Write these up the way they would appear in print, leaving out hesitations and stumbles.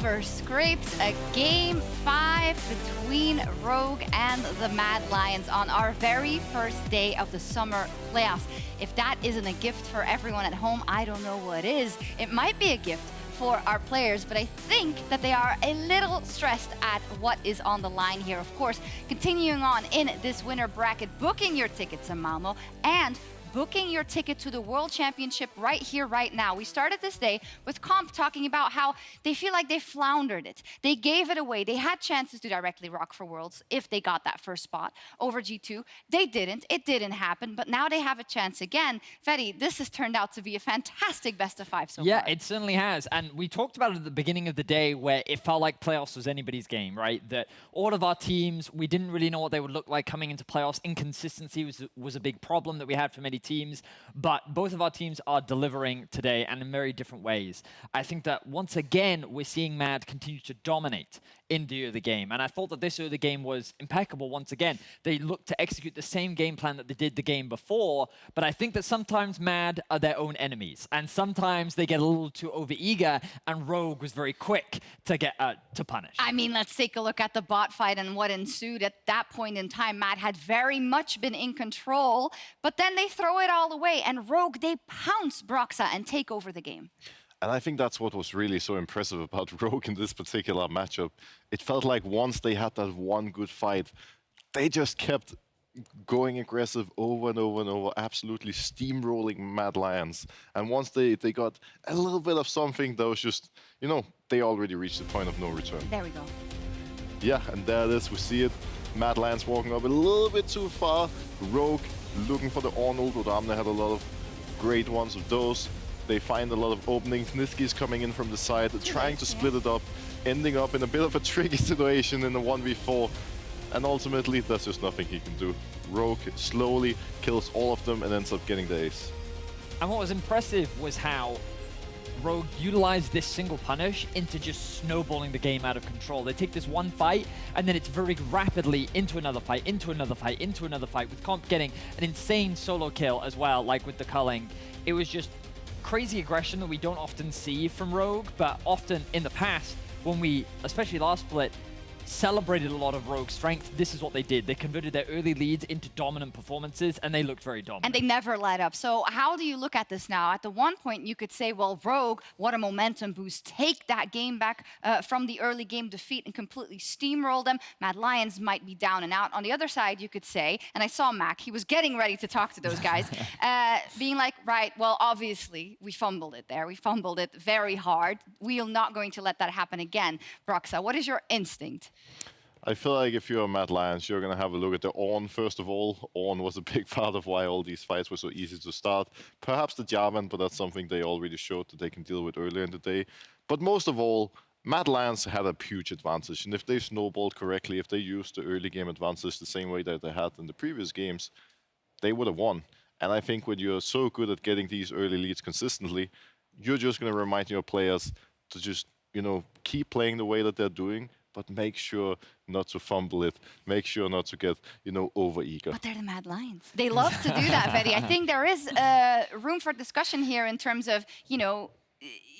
Silver scrapes a Game 5 between Rogue and the Mad Lions on our very first day of the summer playoffs. If that isn't a gift for everyone at home, I don't know what is. It might be a gift for our players, but I think that they are a little stressed at what is on the line here. Of course, continuing on in this winner bracket, booking your tickets to Malmo and booking your ticket to the World Championship right here, right now. We started this day with Comp talking about how they feel like they floundered it. They gave it away. They had chances to directly rock for Worlds if they got that first spot over G2. They didn't. It didn't happen, but now they have a chance again. Vedi, this has turned out to be a fantastic best of 5 so far. Yeah, it certainly has. And we talked about it at the beginning of the day where it felt like playoffs was anybody's game, right? That all of our teams, we didn't really know what they would look like coming into playoffs. Inconsistency was a big problem that we had for many teams, but both of our teams are delivering today and in very different ways. I think that once again, we're seeing Mad continue to dominate in the early game. And I thought that this early game was impeccable once again. They looked to execute the same game plan that they did the game before, but I think that sometimes Mad are their own enemies. And sometimes they get a little too overeager, and Rogue was very quick to get to punish. I mean, let's take a look at the bot fight and what ensued. At that point in time, Mad had very much been in control, but then they throw it all away, and Rogue, they pounce Broxah and take over the game. And I think that's what was really so impressive about Rogue in this particular matchup. It felt like once they had that one good fight, they just kept going aggressive over and over and over, absolutely steamrolling Mad Lions. And once they got a little bit of something that was just, you know, they already reached the point of no return. There we go. Yeah, and there it is, we see it. Mad Lions walking up a little bit too far. Rogue looking for the Arnold. Odoamne had a lot of great ones of those. They find a lot of openings. Nisqy is coming in from the side, trying to split it up, ending up in a bit of a tricky situation in the 1v4. And ultimately, there's just nothing he can do. Rogue slowly kills all of them and ends up getting the ace. And what was impressive was how Rogue utilized this single punish into just snowballing the game out of control. They take this one fight, and then it's very rapidly into another fight, into another fight, into another fight, with Comp getting an insane solo kill as well, like with the culling. It was just crazy aggression that we don't often see from Rogue, but often in the past, when we, especially last split, celebrated a lot of Rogue's strength, this is what they did. They converted their early leads into dominant performances, and they looked very dominant. And they never let up. So how do you look at this now? At the one point, you could say, well, Rogue, what a momentum boost. Take that game back from the early game defeat and completely steamroll them. Mad Lions might be down and out. On the other side, you could say, and I saw Mac, he was getting ready to talk to those guys, being like, right, well, obviously, we fumbled it there. We fumbled it very hard. We are not going to let that happen again. Broxah, what is your instinct? I feel like if you're a Mad Lions, you're going to have a look at the Ornn first of all. Ornn was a big part of why all these fights were so easy to start. Perhaps the Jarvan, but that's something they already showed that they can deal with earlier in the day. But most of all, Mad Lions had a huge advantage. And if they snowballed correctly, if they used the early game advantage the same way that they had in the previous games, they would have won. And I think when you're so good at getting these early leads consistently, you're just going to remind your players to just, you know, keep playing the way that they're doing, but make sure not to fumble it. Make sure not to get, you know, overeager. But they're the Mad Lions. They love to do that, Vedi. I think there is room for discussion here in terms of, you know,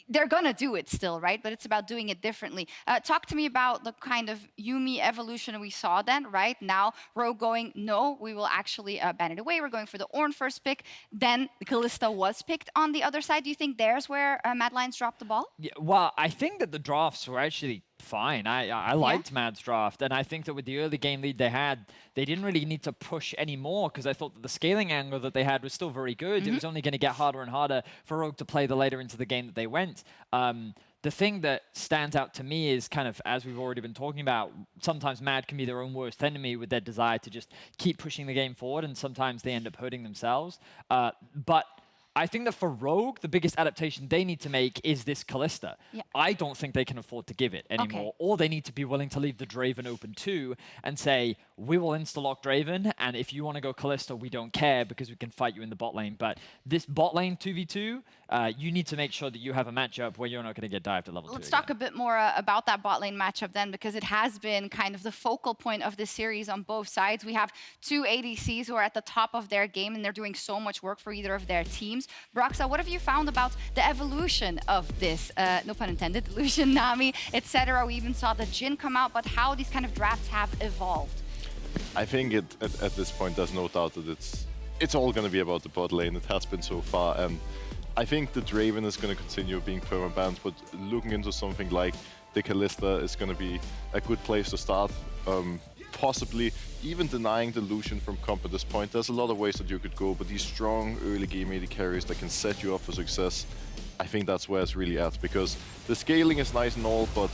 they're gonna do it still, right? But it's about doing it differently. Talk to me about the kind of Yuumi evolution we saw then, right? Now, Rogue going, no, we will actually ban it away. We're going for the Ornn first pick. Then the Kalista was picked on the other side. Do you think there's where Mad Lions dropped the ball? Yeah, well, I think that the drafts were actually fine. I liked Mad's draft, and I think that with the early game lead they had, they didn't really need to push anymore, because I thought that the scaling angle that they had was still very good. It was only going to get harder and harder for Rogue to play the later into the game that they went. The thing that stands out to me is kind of, as we've already been talking about, sometimes Mad can be their own worst enemy with their desire to just keep pushing the game forward, and sometimes they end up hurting themselves. But I think that for Rogue, the biggest adaptation they need to make is this Kalista. Yeah. I don't think they can afford to give it anymore. Okay. Or they need to be willing to leave the Draven open too and say, we will insta-lock Draven, and if you want to go Kalista, we don't care because we can fight you in the bot lane. But this bot lane 2v2, you need to make sure that you have a matchup where you're not going to get dived at level 2 Let's talk a bit more about that bot lane matchup then, because it has been kind of the focal point of this series on both sides. We have two ADCs who are at the top of their game, and they're doing so much work for either of their teams. teams. Broxah, what have you found about the evolution of this, no pun intended, Lucian, Nami, etc.? We even saw the Jhin come out, but how these kind of drafts have evolved. I think at this point, there's no doubt that it's all going to be about the bot lane. It has been so far, and I think the Draven is going to continue being permabanned, but looking into something like the Kalista is going to be a good place to start. Possibly even denying the Lucian from comp at this point. There's a lot of ways that you could go, but these strong early game AD carries that can set you up for success, I think that's where it's really at, because the scaling is nice and all, but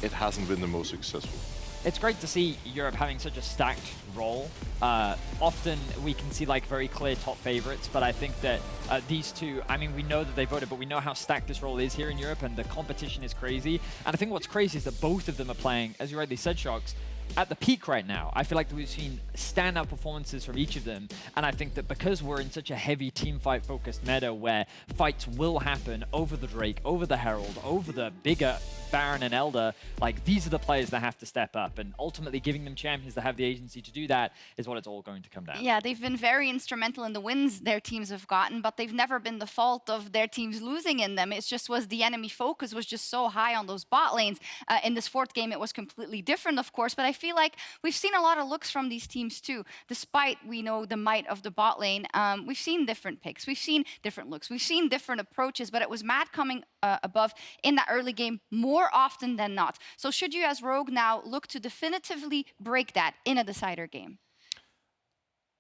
it hasn't been the most successful. It's great to see Europe having such a stacked role. Often we can see like very clear top favorites, but I think that these two, I mean, we know that they voted, but we know how stacked this role is here in Europe, and the competition is crazy. And I think what's crazy is that both of them are playing, as you rightly said, Sjokz, at the peak right now. I feel like we've seen standout performances from each of them, and I think that because we're in such a heavy team fight focused meta where fights will happen over the Drake, over the Herald, over the bigger Baron and Elder, like these are the players that have to step up, and ultimately giving them champions that have the agency to do that is what it's all going to come down. Yeah, they've been very instrumental in the wins their teams have gotten, but they've never been the fault of their teams losing in them. It just was the enemy focus was just so high on those bot lanes. In this fourth game, it was completely different, of course, but I feel like we've seen a lot of looks from these teams too. Despite we know the might of the bot lane, we've seen different picks, we've seen different looks, we've seen different approaches, but it was Mad coming above in that early game more often than not. So should you as Rogue now look to definitively break that in a decider game?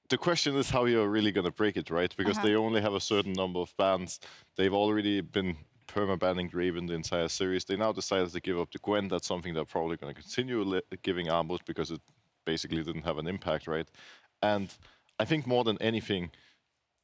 The question is how you're really going to break it, right? Because they only have a certain number of bans. They've already been perma-banning Draven the entire series. They now decided to give up to Gwen. That's something they're probably going to continue giving Armut because it basically didn't have an impact, right? And I think more than anything,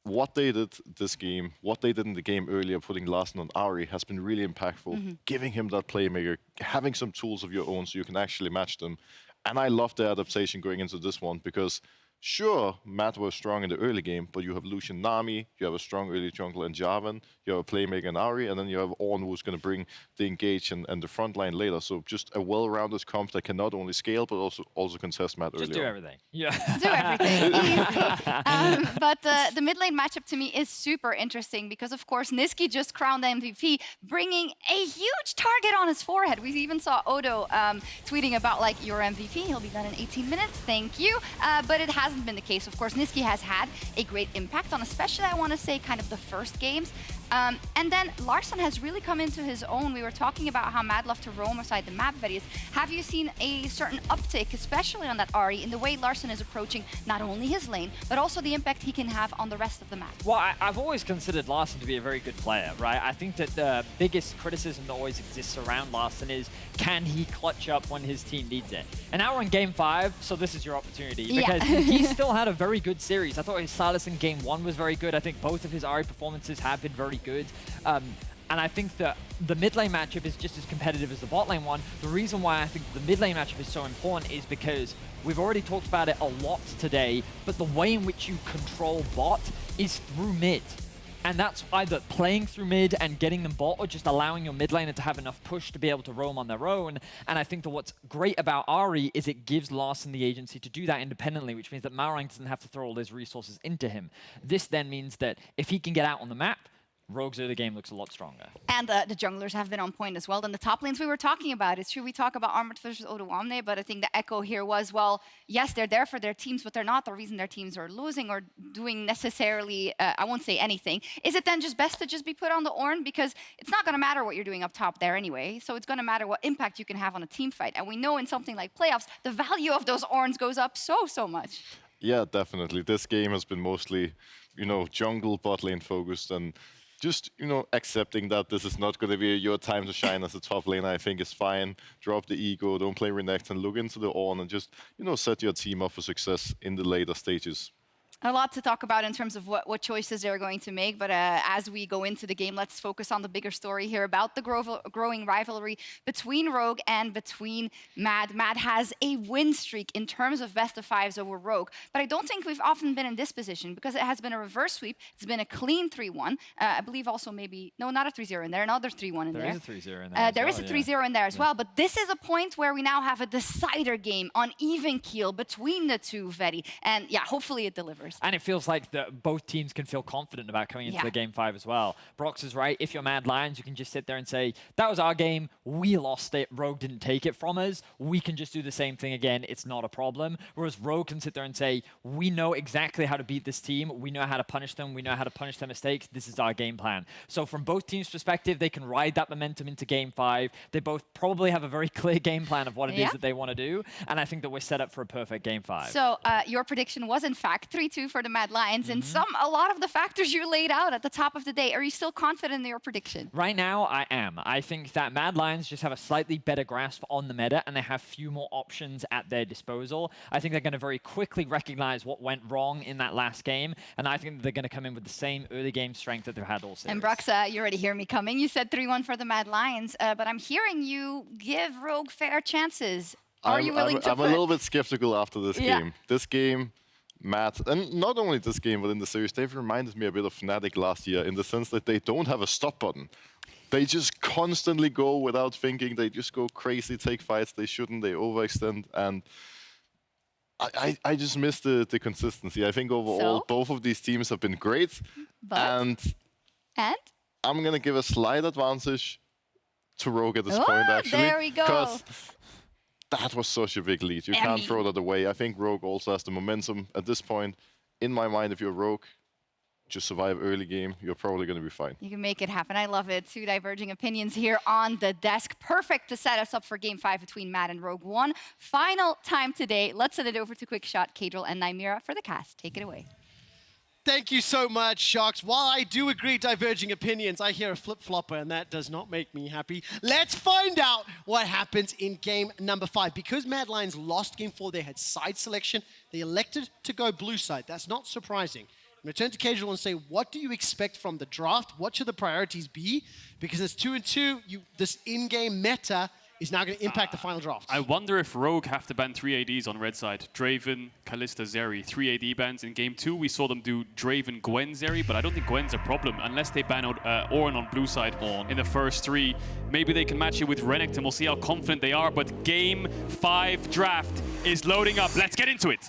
what they did this game, what they did in the game earlier, putting Larssen on Ahri, has been really impactful. Giving him that playmaker, having some tools of your own so you can actually match them. And I love the adaptation going into this one because sure, Matt was strong in the early game, but you have Lucian, Nami, you have a strong early jungler in Jarvan, you have a playmaker in Ahri, and then you have Ornn who's going to bring the engage and the front line later. So just a well-rounded comp that can not only scale, but also contest Matt early Just do everything. Yeah. Do everything. But the mid lane matchup to me is super interesting because, of course, Nisqy just crowned MVP, bringing a huge target on his forehead. We even saw Odo tweeting about, like, your MVP, he'll be done in 18 minutes, thank you. But it hasn't been the case. Of course, Nisqy has had a great impact on, especially, I want to say, kind of the first games. And then Larssen has really come into his own. We were talking about how Mad love to roam aside the map, Vedius. Have you seen a certain uptick, especially on that Ahri, in the way Larssen is approaching not only his lane, but also the impact he can have on the rest of the map? Well, I've always considered Larssen to be a very good player, right? I think that the biggest criticism that always exists around Larssen is, can he clutch up when his team needs it? And now we're in Game 5, so this is your opportunity. Because he still had a very good series. I thought his Sylas in Game 1 was very good. I think both of his Ahri performances have been very good. And I think that the mid lane matchup is just as competitive as the bot lane one. The reason why I think the mid lane matchup is so important is because we've already talked about it a lot today, but the way in which you control bot is through mid. And that's either playing through mid and getting them bot, or just allowing your mid laner to have enough push to be able to roam on their own. And I think that what's great about Ahri is it gives Larssen the agency to do that independently, which means that Malrang doesn't have to throw all his resources into him. This then means that if he can get out on the map, Rogue's early game looks a lot stronger. And the junglers have been on point as well. Then the top lanes we were talking about, it's true we talk about Armut versus Odoamne, but I think the echo here was, well, yes, they're there for their teams, but they're not the reason their teams are losing or doing necessarily, I won't say anything. Is it then just best to just be put on the Ornn? Because it's not going to matter what you're doing up top there anyway, so it's going to matter what impact you can have on a team fight. And we know in something like playoffs, the value of those Ornns goes up so much. Yeah, definitely. This game has been mostly, jungle bot lane focused, and just, accepting that this is not going to be your time to shine as a top laner, I think is fine. Drop the ego, don't play Renekton, look into the Ornn, and just, set your team up for success in the later stages. A lot to talk about in terms of what choices they're going to make, but as we go into the game, let's focus on the bigger story here about the growing rivalry between Rogue and between Mad. Mad has a win streak in terms of best of fives over Rogue, but I don't think we've often been in this position because it has been a reverse sweep. It's been a clean 3-1. I believe also maybe, no, not a 3-0 in there, another 3-1 in there. There is a 3-0 in there. There is a 3-0 in there as well, but this is a point where we now have a decider game on even keel between the two, Vedi, and yeah, hopefully it delivers. first. And it feels like both teams can feel confident about coming into the game 5 as well. Broxah's right. If you're Mad Lions, you can just sit there and say, that was our game. We lost it. Rogue didn't take it from us. We can just do the same thing again. It's not a problem. Whereas Rogue can sit there and say, we know exactly how to beat this team. We know how to punish them. We know how to punish their mistakes. This is our game plan. So from both teams' perspective, they can ride that momentum into game 5. They both probably have a very clear game plan of what it is that they want to do. And I think that we're set up for a perfect game 5. So your prediction was in fact 3-2 for the Mad Lions. And a lot of the factors you laid out at the top of the day, are you still confident in your prediction? Right now, I am. I think that Mad Lions just have a slightly better grasp on the meta and they have few more options at their disposal. I think they're going to very quickly recognize what went wrong in that last game. And I think they're going to come in with the same early game strength that they've had all series. And Broxah, you already hear me coming. You said 3-1 for the Mad Lions, but I'm hearing you give Rogue fair chances. Are you willing to I'm a little bit skeptical after this game. This game, Matt, and not only this game, but in the series, they've reminded me a bit of Fnatic last year in the sense that they don't have a stop button. They just constantly go without thinking. They just go crazy, take fights they shouldn't, they overextend. And I just miss the consistency. I think overall, both of these teams have been great. And I'm going to give a slight advantage to Rogue at this point, actually. There we go. Because that was such a big lead. You can't throw that away. I think Rogue also has the momentum at this point. In my mind, if you're Rogue, just survive early game, you're probably going to be fine. You can make it happen. I love it. Two diverging opinions here on the desk. Perfect to set us up for game 5 between Mad and Rogue. One final time today. Let's send it over to Quickshot, Caedrel, and Nymaera for the cast. Take it away. Thank you so much, Sjokz. While I do agree diverging opinions, I hear a flip-flopper, and that does not make me happy. Let's find out what happens in game number 5. Because Mad Lions lost game 4, they had side selection. They elected to go blue side. That's not surprising. I'm going to turn to Caedrel and say, what do you expect from the draft? What should the priorities be? Because it's 2-2, this in-game meta is now going to impact the final draft. I wonder if Rogue have to ban 3 ADs on red side. Draven, Kalista, Zeri. 3 AD bans. In game 2, we saw them do Draven, Gwen, Zeri, but I don't think Gwen's a problem unless they ban Ornn on blue side in the first 3. Maybe they can match it with Renekton. We'll see how confident they are, but game 5 draft is loading up. Let's get into it.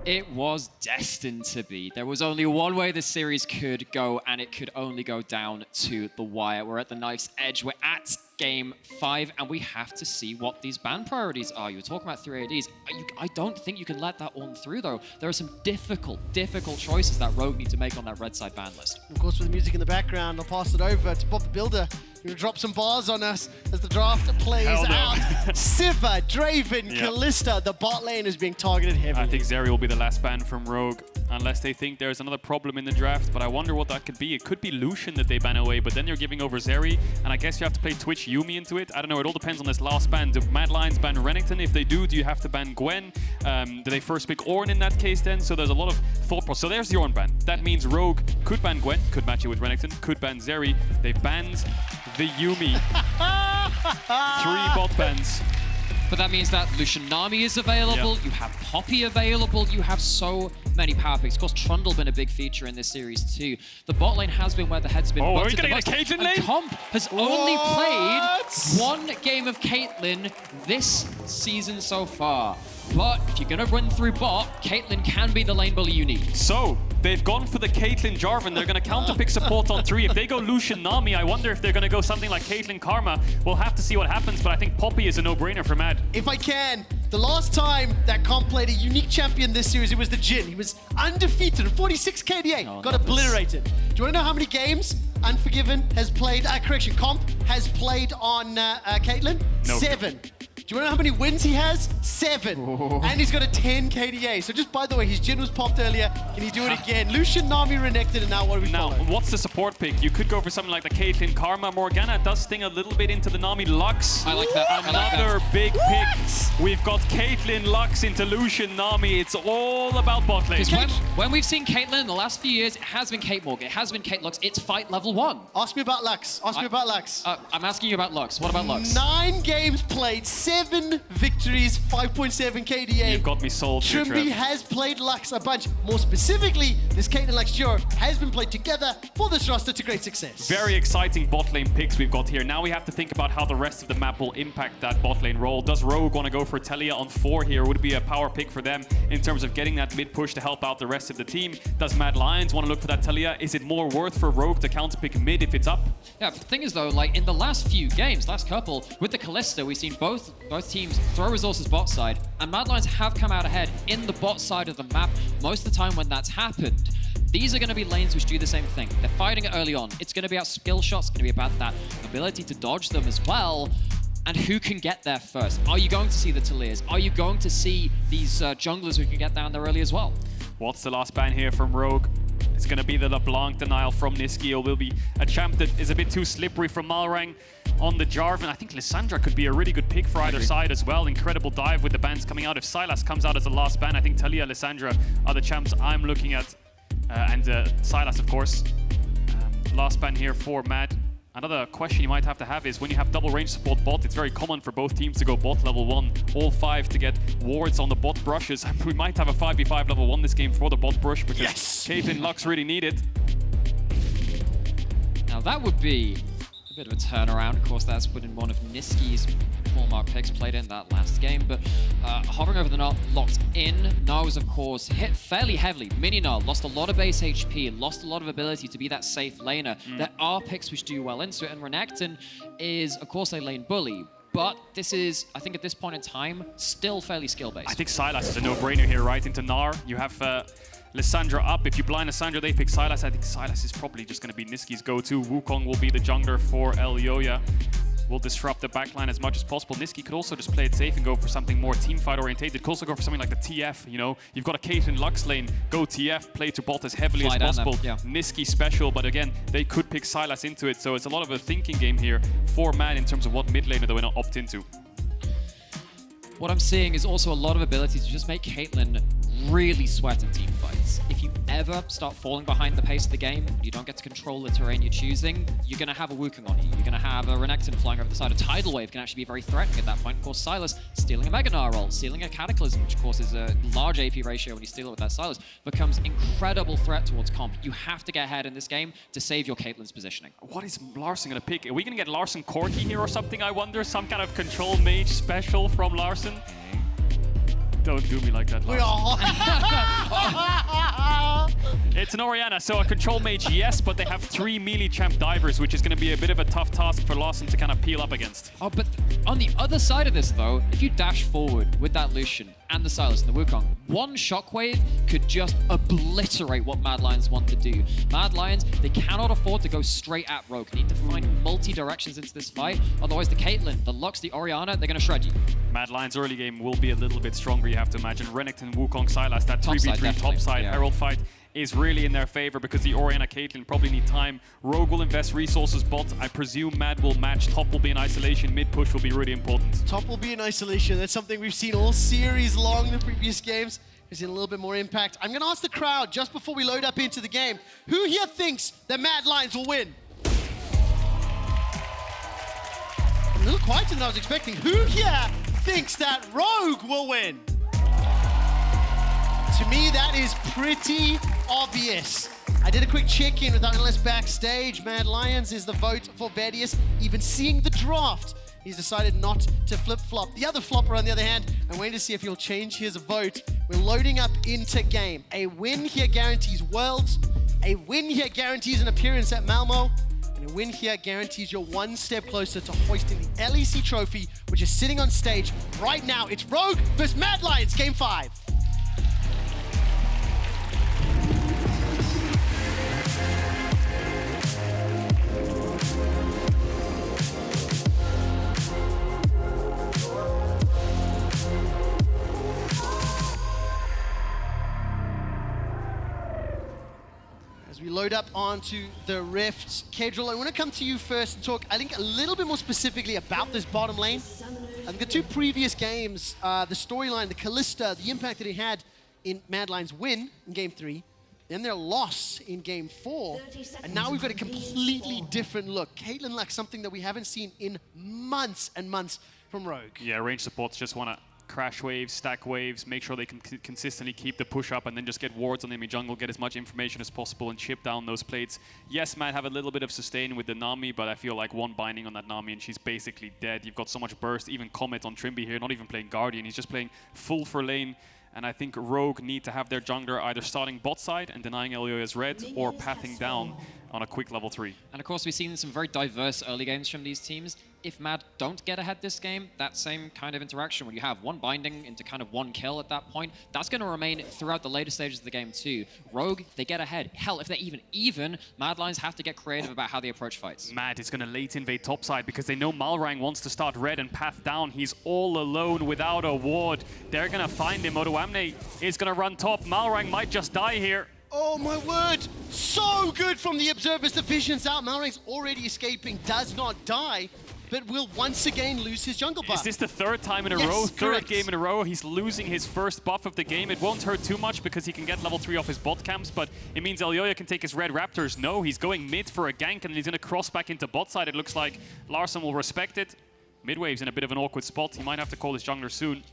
It was destined to be. There was only one way this series could go, and it could only go down to the wire. We're at the knife's edge. We're at game 5, and we have to see what these ban priorities are. You were talking about 3 ADs. I don't think you can let that one through, though. There are some difficult choices that Rogue need to make on that red side ban list. Of course, with the music in the background, I'll pass it over to Bob the Builder. You're going to drop some bars on us as the draft plays out. Sivir, Draven, Kalista, the bot lane is being targeted heavily. I think Zeri will be the last ban from Rogue, unless they think there's another problem in the draft, but I wonder what that could be. It could be Lucian that they ban away, but then you're giving over Zeri, and I guess you have to play Twitch Yuumi into it. I don't know, it all depends on this last ban. Do Mad Lions ban Renekton? If they do you have to ban Gwen? Do they first pick Ornn in that case then? So there's a lot of thought process. So there's the Ornn ban. That means Rogue could ban Gwen, could match it with Renekton, could ban Zeri. They banned the Yuumi. 3 bot bans. But that means that Lucian Nami is available, you have Poppy available, you have so many power picks. Of course, Trundle been a big feature in this series too. The bot lane has been where the head's been butted the most. Caitlyn lane? And Comp has only played 1 game of Caitlyn this season so far. But if you're going to run through bot, Caitlyn can be the lane bully you need. So, they've gone for the Caitlyn Jarvan. They're going to counter-pick support on 3. If they go Lucian Nami, I wonder if they're going to go something like Caitlyn Karma. We'll have to see what happens, but I think Poppy is a no-brainer for Mad. If I can, the last time that Comp played a unique champion this series, it was the Jhin. He was undefeated, 46 KDA, got obliterated. Do you want to know how many games Unforgiven has played, Comp has played on Caitlyn? No. 7. Do you want to know how many wins he has? 7. Oh. And he's got a 10 KDA. So just by the way, his Jhin was popped earlier. Can he do it again? Lucian, Nami, Renekton, and now what do we follow? What's the support pick? You could go for something like the Caitlyn Karma. Morgana does sting a little bit into the Nami Lux. I like that. Another big pick. We've got Caitlyn Lux into Lucian Nami. It's all about bot lane. Because when we've seen Caitlyn in the last few years, it has been Kate Morgan, it has been Kate Lux. It's fight level 1. Ask me about Lux. Ask me about Lux. I'm asking you about Lux. What about Lux? 9 games played, 7 victories, 5.7 KDA. You've got me sold. Trymbi has played Lux a bunch. More specifically, this Caitlyn Lux duo has been played together for this roster to great success. Very exciting bot lane picks we've got here. Now we have to think about how the rest of the map will impact that bot lane role. Does Rogue want to go for Taliyah on 4 here? Would it be a power pick for them in terms of getting that mid push to help out the rest of the team? Does Mad Lions want to look for that Taliyah? Is it more worth for Rogue to counter pick mid if it's up? Yeah, the thing is though, like in the last few games, last couple, with the Kalista, we've seen both teams throw resources bot side, and Mad Lions have come out ahead in the bot side of the map most of the time when that's happened. These are going to be lanes which do the same thing. They're fighting it early on. It's going to be about skill shots, it's going to be about that ability to dodge them as well. And who can get there first? Are you going to see the Taliyahs? Are you going to see these junglers who can get down there early as well? What's the last ban here from Rogue? It's going to be the LeBlanc denial from Nisqy. It will be a champ that is a bit too slippery from Malrang on the Jarvan. I think Lissandra could be a really good pick for either side as well. Incredible dive with the bans coming out. If Sylas comes out as the last ban, I think Taliyah, Lissandra are the champs I'm looking at. And Sylas, of course. Last ban here for Mad. Another question you might have to have is when you have double range support bot, it's very common for both teams to go bot level 1, all 5 to get wards on the bot brushes. We might have a 5v5 level 1 this game for the bot brush because Caitlyn Lux really need it. Now that would be a bit of a turnaround. Of course, that's been one of Nisqy's hallmark picks played in that last game, but hovering over the Gnar, locked in. Gnar was, of course, hit fairly heavily. Mini Gnar lost a lot of base HP, lost a lot of ability to be that safe laner. There are picks which do well into it, and Renekton is, of course, a lane bully. But this is, I think at this point in time, still fairly skill-based. I think Sylas is a no-brainer here, right? Into Gnar. You have Lissandra up. If you blind Lissandra, they pick Sylas. I think Sylas is probably just going to be Nisqy's go-to. Wukong will be the jungler for Elyoya. Will disrupt the backline as much as possible. Nisqy could also just play it safe and go for something more teamfight orientated. Could also go for something like the TF, you know. You've got a Caitlyn Lux lane, go TF, play to bot as heavily as possible. Nisqy special, but again, they could pick Sylas into it. So it's a lot of a thinking game here for Mad in terms of what mid laner they want to opt into. What I'm seeing is also a lot of ability to just make Caitlyn really sweat in team fights. If you ever start falling behind the pace of the game, you don't get to control the terrain you're choosing, you're going to have a Wukong on you. You're going to have a Renekton flying over the side. A Tidal Wave can actually be very threatening at that point. Of course, Sylas stealing a Mega Gnar roll, stealing a Cataclysm, which of course is a large AP ratio when you steal it with that Sylas, becomes incredible threat towards comp. You have to get ahead in this game to save your Caitlyn's positioning. What is Larssen going to pick? Are we going to get Larssen Corki here or something, I wonder? Some kind of control mage special from Larssen? Don't do me like that, Larssen. It's an Orianna, so a control mage, yes, but they have 3 melee champ divers, which is going to be a bit of a tough task for Larssen to kind of peel up against. Oh, but on the other side of this, though, if you dash forward with that Lucian and the Sylas and the Wukong, one shockwave could just obliterate what Mad Lions want to do. Mad Lions, they cannot afford to go straight at Rogue. They need to find multi-directions into this fight. Otherwise, the Caitlyn, the Lux, the Orianna, they're going to shred you. Mad Lions early game will be a little bit stronger, you have to imagine. Renekton, Wukong, Sylas, that 3v3 top side Herald fight is really in their favor because the Orianna Caitlyn probably need time. Rogue will invest resources bot. I presume Mad will match. Top will be in isolation. Mid push will be really important. Top will be in isolation. That's something we've seen all series long in the previous games. We've seen a little bit more impact. I'm going to ask the crowd just before we load up into the game, who here thinks that Mad Lions will win? A little quieter than I was expecting. Who here thinks that Rogue will win? To me, that is pretty obvious. I did a quick check-in with Analyst backstage. Mad Lions is the vote for Vedius. Even seeing the draft, he's decided not to flip-flop. The other flopper, on the other hand, I'm waiting to see if he'll change his vote. We're loading up into game. A win here guarantees Worlds. A win here guarantees an appearance at Malmo. And a win here guarantees you're one step closer to hoisting the LEC trophy, which is sitting on stage right now. It's Rogue versus Mad Lions, Game 5. As we load up onto the Rift, Caedrel, I want to come to you first and talk, I think, a little bit more specifically about this bottom lane. I think the two previous games, the storyline, the Kalista, the impact that it had in Mad Lions' win in Game 3, then their loss in Game 4, and now we've got a completely different look. Caitlyn lacks something that we haven't seen in months and months from Rogue. Yeah, range supports just want to crash waves, stack waves, make sure they can consistently keep the push up and then just get wards on enemy jungle, get as much information as possible and chip down those plates. Yes, might have a little bit of sustain with the Nami, but I feel like one binding on that Nami and she's basically dead. You've got so much burst, even Comet on Trymbi here, not even playing Guardian, he's just playing full for lane. And I think Rogue need to have their jungler either starting bot side and denying Elyoya's red or pathing down on a quick level 3. And of course, we've seen some very diverse early games from these teams. If Mad don't get ahead this game, that same kind of interaction where you have one binding into kind of one kill at that point, that's going to remain throughout the later stages of the game too. Rogue, they get ahead. Hell, if they're even, Mad Lions have to get creative about how they approach fights. Mad is going to late invade topside because they know Malrang wants to start red and path down. He's all alone without a ward. They're going to find him. Odoamne is going to run top. Malrang might just die here. Oh my word! So good from the observers. The vision's out. Malrang's already escaping, does not die, but will once again lose his jungle buff. Is this the third time in a row? Third game in a row. He's losing his first buff of the game. It won't hurt too much because he can get level 3 off his bot camps, but it means Elyoya can take his red raptors. No, he's going mid for a gank and he's going to cross back into bot side. It looks like Larssen will respect it. Midwave's in a bit of an awkward spot. He might have to call his jungler soon.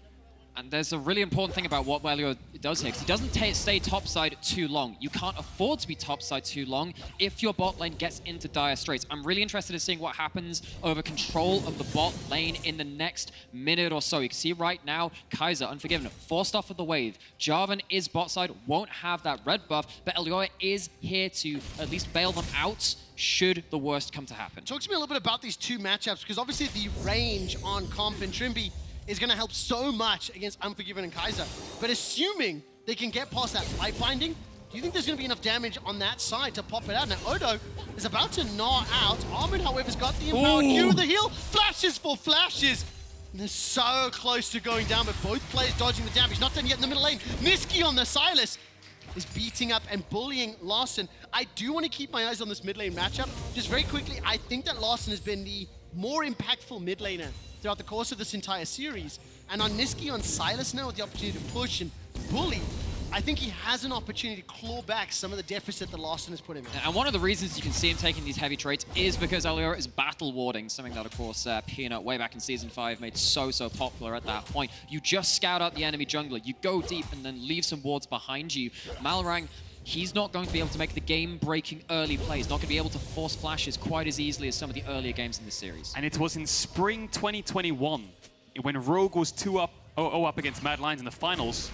And there's a really important thing about what Elyoya does here, because he doesn't stay topside too long. You can't afford to be topside too long if your bot lane gets into dire straits. I'm really interested in seeing what happens over control of the bot lane in the next minute or so. You can see right now, Kaiser, Unforgiven, forced off of the wave. Jarvan is bot side, won't have that red buff, but Elyoya is here to at least bail them out should the worst come to happen. Talk to me a little bit about these two matchups, because obviously the range on Comp and Trymbi is going to help so much against Unforgiven and Kaiser. But assuming they can get past that light binding, do you think there's going to be enough damage on that side to pop it out? Now, Odo is about to gnaw out. Armut, however, has got the empowered Q, the heal. Flashes for flashes. And they're so close to going down, but both players dodging the damage. Not done yet in the middle lane. Nisqy on the Sylas is beating up and bullying Larssen. I do want to keep my eyes on this mid lane matchup. Just very quickly, I think that Larssen has been the more impactful mid laner throughout the course of this entire series. And on Nisqy, on Sylas now with the opportunity to push and bully, I think he has an opportunity to claw back some of the deficit that Larssen has put him in. And one of the reasons you can see him taking these heavy traits is because Elyoya is battle warding, something that, of course, Peanut way back in Season 5 made so popular at that point. You just scout out the enemy jungler, you go deep and then leave some wards behind you. Malrang, he's not going to be able to make the game-breaking early plays, not going to be able to force flashes quite as easily as some of the earlier games in this series. And it was in spring 2021, when Rogue was 2-0 up against Mad Lions in the finals,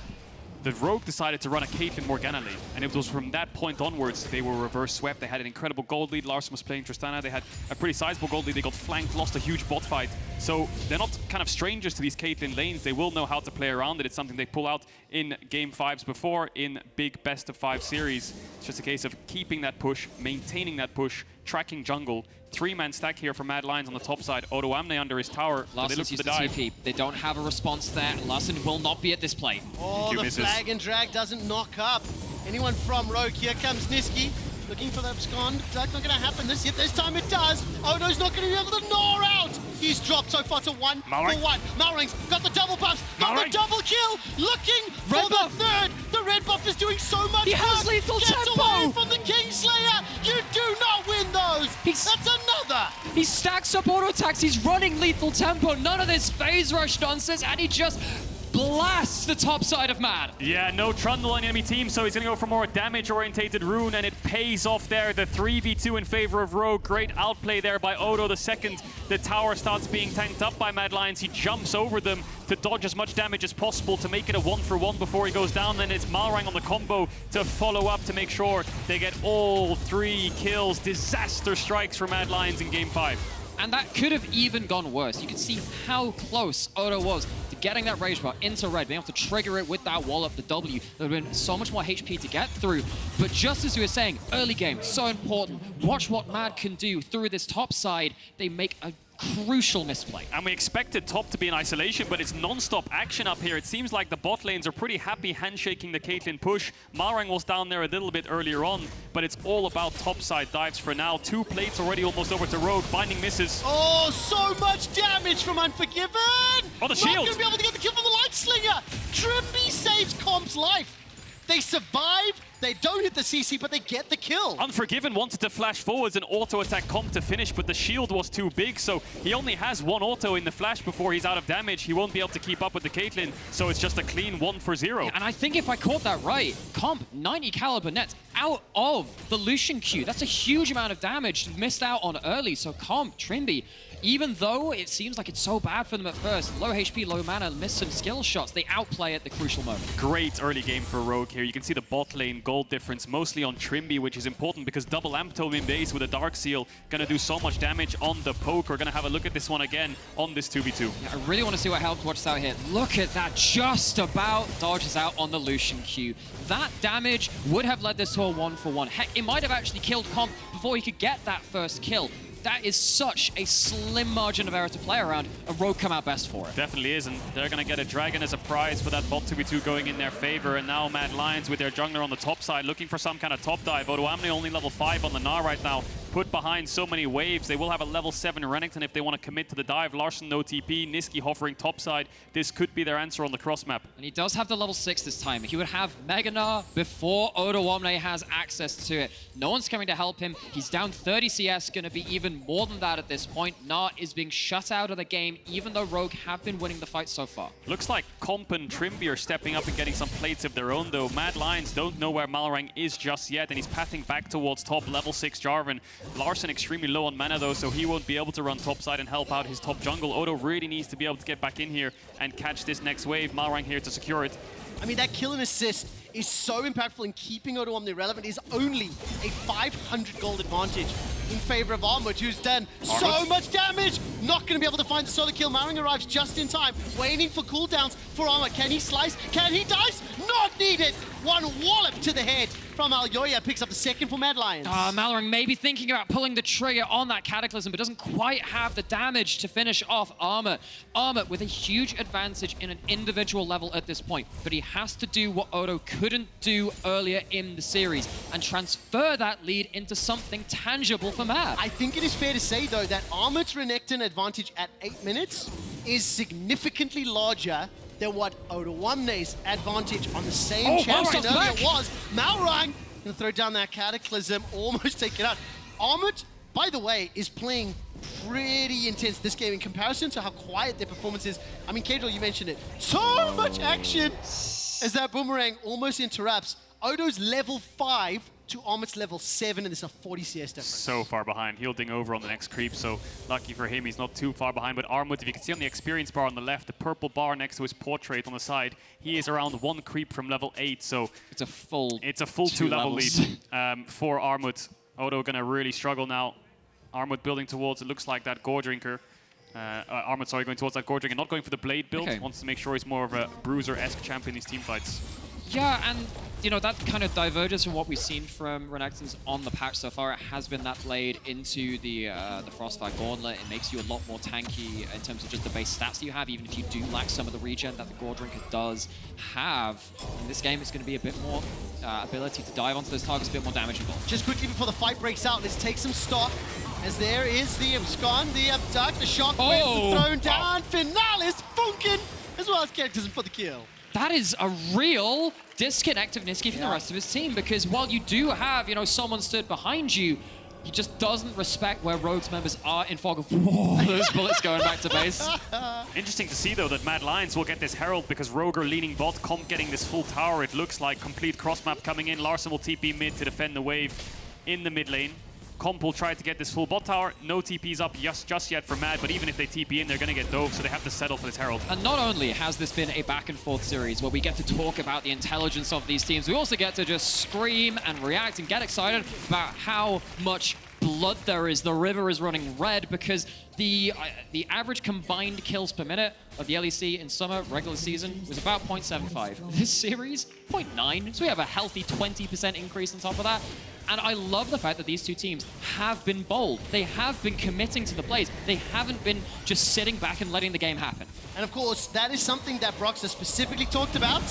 that Rogue decided to run a Caitlyn Morgana lane. And it was from that point onwards they were reverse swept. They had an incredible gold lead. Larssen was playing Tristana. They had a pretty sizable gold lead. They got flanked, lost a huge bot fight. So they're not kind of strangers to these Caitlyn lanes. They will know how to play around it. It's something they pull out in Game 5s before, in big best-of-5 series. It's just a case of keeping that push, maintaining that push, tracking jungle. 3-man stack here for Mad Lions on the top side. Odoamne under his tower. Larssen's used the TP. They don't have a response there. Larssen will not be at this play. Oh, the flag and drag doesn't knock up anyone from Rogue. Here comes Nisqy, looking for that abscond. That's not going to happen this time it does. Odo's not going to be able to gnaw out. He's dropped so far to 1 for 1. Malrang's got the double buffs, got the double kill, looking for the third. The red buff is doing so much. He has lethal tempo. Away from the Kingslayer. You do not win those. That's another. He stacks up auto attacks. He's running lethal tempo. None of this phase rush nonsense, and he just blasts the top side of Mad. Yeah, no Trundle on the enemy team, so he's going to go for more damage-orientated rune, and it pays off there. The 3v2 in favor of Rogue. Great outplay there by Odo. The second the tower starts being tanked up by Mad Lions, he jumps over them to dodge as much damage as possible to make it a 1-for-1 before he goes down. Then it's Malrang on the combo to follow up to make sure they get all 3 kills. Disaster strikes for Mad Lions in Game 5. And that could have even gone worse. You can see how close Odo was to getting that rage bar into red, being able to trigger it with that wall up the W. There would have been so much more HP to get through. But just as we were saying, early game, so important. Watch what Mad can do through this top side. They make a crucial misplay. And we expected top to be in isolation, but it's non-stop action up here. It seems like the bot lanes are pretty happy handshaking the Caitlyn push. Malrang was down there a little bit earlier on, but it's all about topside dives for now. 2 plates already almost over to Rogue. Binding misses. Oh, so much damage from Unforgiven! Oh, the shield! Not gonna be able to get the kill from the Light Slinger! Trymbi saves Comp's life! They survive, they don't hit the CC, but they get the kill. Unforgiven wanted to flash forwards and auto-attack Comp to finish, but the shield was too big, so he only has 1 auto in the flash before he's out of damage. He won't be able to keep up with the Caitlyn, so it's just a clean 1 for 0. And I think if I caught that right, Comp, 90 caliber nets out of the Lucian Q. That's a huge amount of damage missed out on early, so Comp, Trymbi, even though it seems like it's so bad for them at first, low HP, low mana, missed some skill shots, they outplay at the crucial moment. Great early game for Rogue here. You can see the bot lane gold difference mostly on Trymbi, which is important because double Amptome in base with a Dark Seal gonna do so much damage on the poke. We're gonna have a look at this one again on this 2v2. Yeah, I really want to see what Help watches out here. Look at that, just about dodges out on the Lucian Q. That damage would have led this to a 1-for-1. Heck, it might have actually killed Comp before he could get that first kill. That is such a slim margin of error to play around, and Rogue come out best for it. Definitely is, and they're going to get a Dragon as a prize for that bot 2v2 going in their favor. And now Mad Lions with their jungler on the top side looking for some kind of top dive. Odoamne only level 5 on the Gnar right now, put behind so many waves. They will have a level 7 Renekton if they want to commit to the dive. Larssen no TP, Nisqy hovering topside. This could be their answer on the cross map. And he does have the level 6 this time. He would have Mega Gnar before Odoamne has access to it. No one's coming to help him. He's down 30 CS, going to be even more than that at this point. Gnar is being shut out of the game, even though Rogue have been winning the fight so far. Looks like Comp and Trymbi are stepping up and getting some plates of their own, though. Mad Lions don't know where Malrang is just yet, and he's pathing back towards top, level 6 Jarvan. Larssen extremely low on mana, though, so he won't be able to run topside and help out his top jungle. Odo really needs to be able to get back in here and catch this next wave. Malrang here to secure it. I mean, that kill and assist is so impactful in keeping Odoamne relevant. Is only a 500 gold advantage in favor of Armut, who's done so much damage. Not going to be able to find the solo kill. Malrang arrives just in time, waiting for cooldowns for Armut. Can he slice? Can he dice? Not needed. One wallop to the head from Elyoya, picks up the second for Mad Lions. Malrang may be thinking about pulling the trigger on that Cataclysm, but doesn't quite have the damage to finish off Armut. Armut with a huge advantage in an individual level at this point, but he has to do what Odo couldn't do earlier in the series and transfer that lead into something tangible for Mad. I think it is fair to say, though, that Armut's Renekton advantage at 8 minutes is significantly larger than what Odoamne's advantage on the same champion earlier was. Malrang gonna throw down that Cataclysm, almost take it out. Armut, by the way, is playing pretty intense this game in comparison to how quiet their performance is. I mean, Caedrel, you mentioned it. So much action as that boomerang almost interrupts. Odo's level 5 to Armut's level 7, and there's a 40 CS difference. So far behind. He'll ding over on the next creep, so lucky for him, he's not too far behind. But Armut, if you can see on the experience bar on the left, the purple bar next to his portrait on the side, he is around 1 creep from level 8, so it's a full 2 level lead for Armut. Odo gonna really struggle now. Armut building towards, it looks like that Gore Drinker. Armut, sorry, going towards that Gore Drinker, not going for the Blade build. Okay. Wants to make sure he's more of a bruiser-esque champion in these team fights. Yeah, and you know, that kind of diverges from what we've seen from Renekton's on the patch so far. It has been that blade into the Frostfire Gauntlet. It makes you a lot more tanky in terms of just the base stats that you have, even if you do lack some of the regen that the Gore Drinker does have. In this game, it's going to be a bit more ability to dive onto those targets, a bit more damage involved. Just quickly before the fight breaks out, let's take some stock. As there is the Abscon, the Abduct, the Shockwave thrown down. Finalis, Funkin, as well as Cataclysm for the kill. That is a real disconnect of Nisqy from the rest of his team, because while you do have, you know, someone stood behind you, he just doesn't respect where Rogue's members are in fog of war. Those bullets going back to base. Interesting to see, though, that Mad Lions will get this Herald because Rogue are leaning bot, Comp getting this full tower. It looks like complete cross map coming in. Larssen will TP mid to defend the wave in the mid lane. Comp will try to get this full bot tower. No TPs up just yet for Mad, but even if they TP in, they're going to get dove, so they have to settle for this Herald. And not only has this been a back-and-forth series where we get to talk about the intelligence of these teams, we also get to just scream and react and get excited about how much blood there is. The river is running red because the average combined kills per minute of the LEC in summer regular season was about 0.75. This series, 0.9. So we have a healthy 20% increase on top of that. And I love the fact that these two teams have been bold. They have been committing to the plays. They haven't been just sitting back and letting the game happen. And of course, that is something that Broxah specifically talked about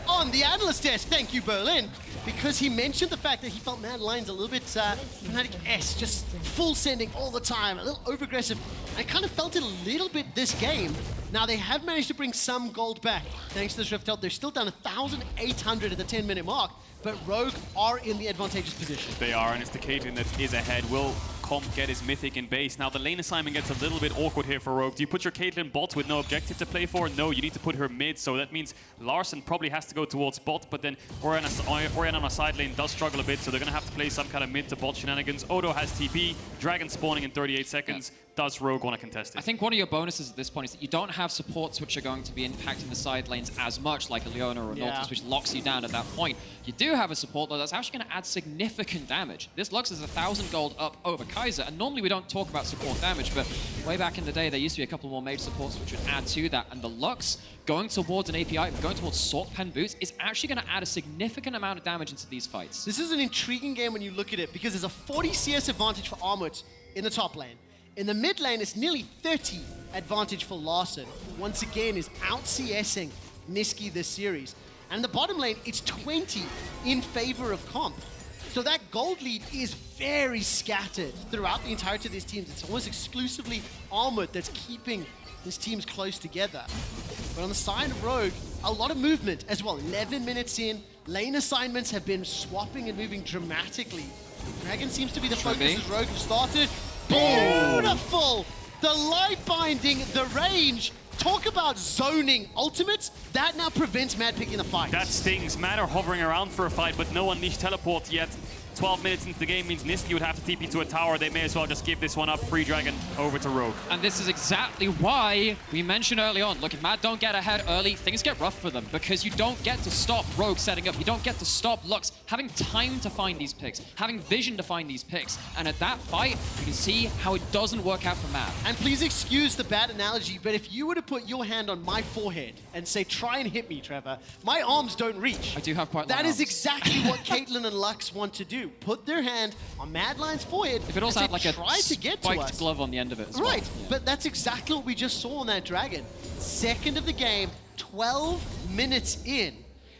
on the analyst desk. Thank you, Berlin. Because he mentioned the fact that he felt Mad Lions a little bit Fnatic-esque, just full sending all the time, a little over-aggressive. I kind of felt it a little bit this game. Now, they have managed to bring some gold back, thanks to the Rift-Out. They're still down 1,800 at the 10-minute mark, but Rogue are in the advantageous position. They are, and it's the Caitlyn that is ahead. Will Comp get his Mythic in base? Now, the lane assignment gets a little bit awkward here for Rogue. Do you put your Caitlyn bot with no objective to play for? No, you need to put her mid, so that means Larssen probably has to go towards bot, but then Orianna on a side lane does struggle a bit, so they're going to have to play some kind of mid to bot shenanigans. Odo has TP, Dragon spawning in 38 seconds. Yeah. Does Rogue want to contest it? I think one of your bonuses at this point is that you don't have supports which are going to be impacting the side lanes as much, like Elyoya or Nautilus, which locks you down at that point. You do have a support, though, that's actually going to add significant damage. This Lux is 1,000 gold up over Kaiser, and normally we don't talk about support damage, but way back in the day, there used to be a couple more mage supports which would add to that, and the Lux going towards an API, going towards Sword Pen Boots, is actually going to add a significant amount of damage into these fights. This is an intriguing game when you look at it, because there's a 40 CS advantage for Armut in the top lane. In the mid lane, it's nearly 30 advantage for Larssen, who once again is out-CSing Nisqy this series. And in the bottom lane, it's 20 in favor of Comp. So that gold lead is very scattered throughout the entirety of these teams. It's almost exclusively Armut that's keeping these teams close together. But on the side of Rogue, a lot of movement as well. 11 minutes in, lane assignments have been swapping and moving dramatically. Dragon seems to be the focus as Rogue have started. Beautiful! The light binding, the range. Talk about zoning ultimates. That now prevents Mad picking the fight. That stings. Mad are hovering around for a fight, but no Unleashed teleport yet. 12 minutes into the game means Nisqy would have to TP to a tower. They may as well just give this one up. Free Dragon over to Rogue. And this is exactly why we mentioned early on, look, if Mad don't get ahead early, things get rough for them, because you don't get to stop Rogue setting up. You don't get to stop Lux having time to find these picks, having vision to find these picks. And at that fight, you can see how it doesn't work out for Mad. And please excuse the bad analogy, but if you were to put your hand on my forehead and say, try and hit me, Trevor, my arms don't reach. I do have quite long That is arms. exactly what Caitlyn and Lux want to do. Put their hand on Mad Lion's forehead. If it also had like a spiked glove on the end of it as right, well. But that's exactly what we just saw on that Dragon. Second of the game, 12 minutes in.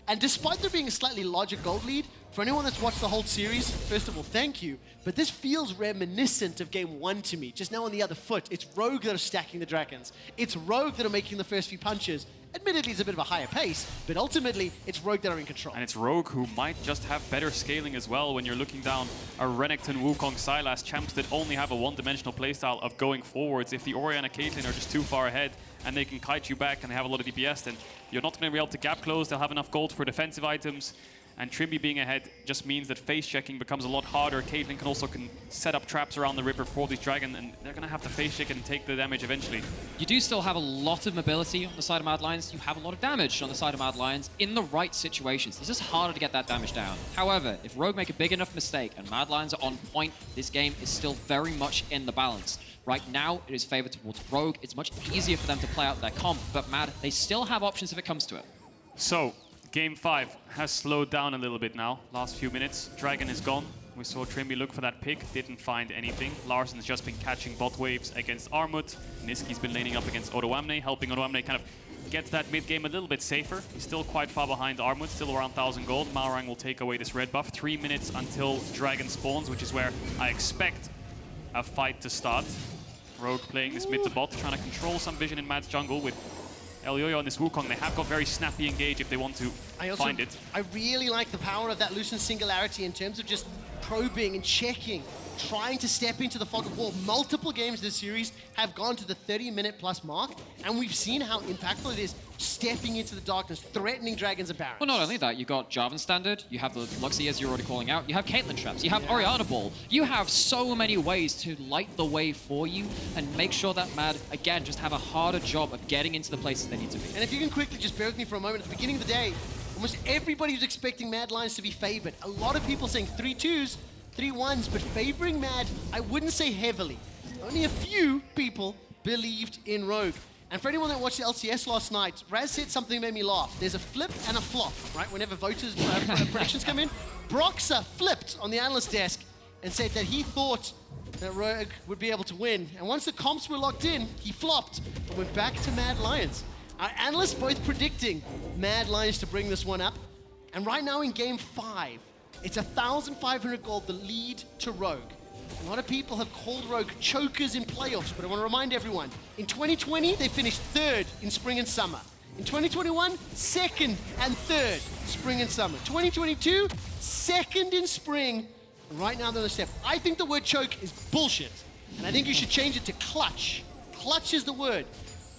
And despite there being a slightly larger gold lead, for anyone that's watched the whole series, first of all, thank you. But this feels reminiscent of game 1 to me, just now on the other foot. It's Rogue that are stacking the Dragons. It's Rogue that are making the first few punches. Admittedly, it's a bit of a higher pace, but ultimately, it's Rogue that are in control. And it's Rogue who might just have better scaling as well when you're looking down a Renekton, Wukong, Sylas, champs that only have a one-dimensional playstyle of going forwards. If the Orianna, Caitlyn are just too far ahead and they can kite you back and they have a lot of DPS, then you're not going to be able to gap close. They'll have enough gold for defensive items. And Trymbi being ahead just means that face checking becomes a lot harder. Caitlyn can also set up traps around the river for these Dragon, and they're going to have to face check and take the damage eventually. You do still have a lot of mobility on the side of Mad Lions. You have a lot of damage on the side of Mad Lions in the right situations. It's just harder to get that damage down. However, if Rogue make a big enough mistake and Mad Lions are on point, this game is still very much in the balance. Right now, it is favored towards Rogue. It's much easier for them to play out their comp, but Mad, they still have options if it comes to it. So, Game 5 has slowed down a little bit now. Last few minutes, Dragon is gone. We saw Trymbi look for that pick, didn't find anything. Larssen's just been catching bot waves against Armut. Nisqy's been laning up against Odoamne, helping Odoamne kind of get that mid game a little bit safer. He's still quite far behind Armut, still around 1,000 gold. Malrang will take away this red buff. 3 minutes until Dragon spawns, which is where I expect a fight to start. Rogue playing this mid to bot, trying to control some vision in Mad's jungle with Elyoya on this Wukong. They have got very snappy engage if they want to find it. I really like the power of that Lucian singularity in terms of just probing and checking, trying to step into the fog of war. Multiple games this series have gone to the 30-minute plus mark, and we've seen how impactful it is stepping into the darkness, threatening Dragons and Barons. Well, not only that, you've got Jarvan standard, you have the Luxie as you're already calling out, you have Caitlyn traps, you have Orianna ball. You have so many ways to light the way for you and make sure that Mad, again, just have a harder job of getting into the places they need to be. And if you can quickly just bear with me for a moment, at the beginning of the day, almost everybody was expecting Mad Lions to be favored. A lot of people saying 3-2s, 3-1s, but favoring Mad, I wouldn't say heavily. Only a few people believed in Rogue. And for anyone that watched the LCS last night, Raz said something that made me laugh. There's a flip and a flop, right? Whenever voters' predictions come in. Broxah flipped on the analyst desk and said that he thought that Rogue would be able to win. And once the comps were locked in, he flopped and went back to Mad Lions. Our analysts both predicting Mad Lions to bring this one up. And right now in game 5, it's 1,500 gold, the lead to Rogue. A lot of people have called Rogue chokers in playoffs, but I want to remind everyone, in 2020, they finished 3rd in spring and summer. In 2021, 2nd and 3rd, spring and summer. 2022, 2nd in spring, and right now they're on the step. I think the word choke is bullshit, and I think you should change it to clutch. Clutch is the word.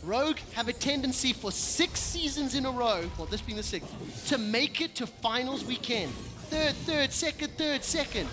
Rogue have a tendency for 6 seasons in a row, well, this being the 6th, to make it to finals weekend. 3rd, 2nd.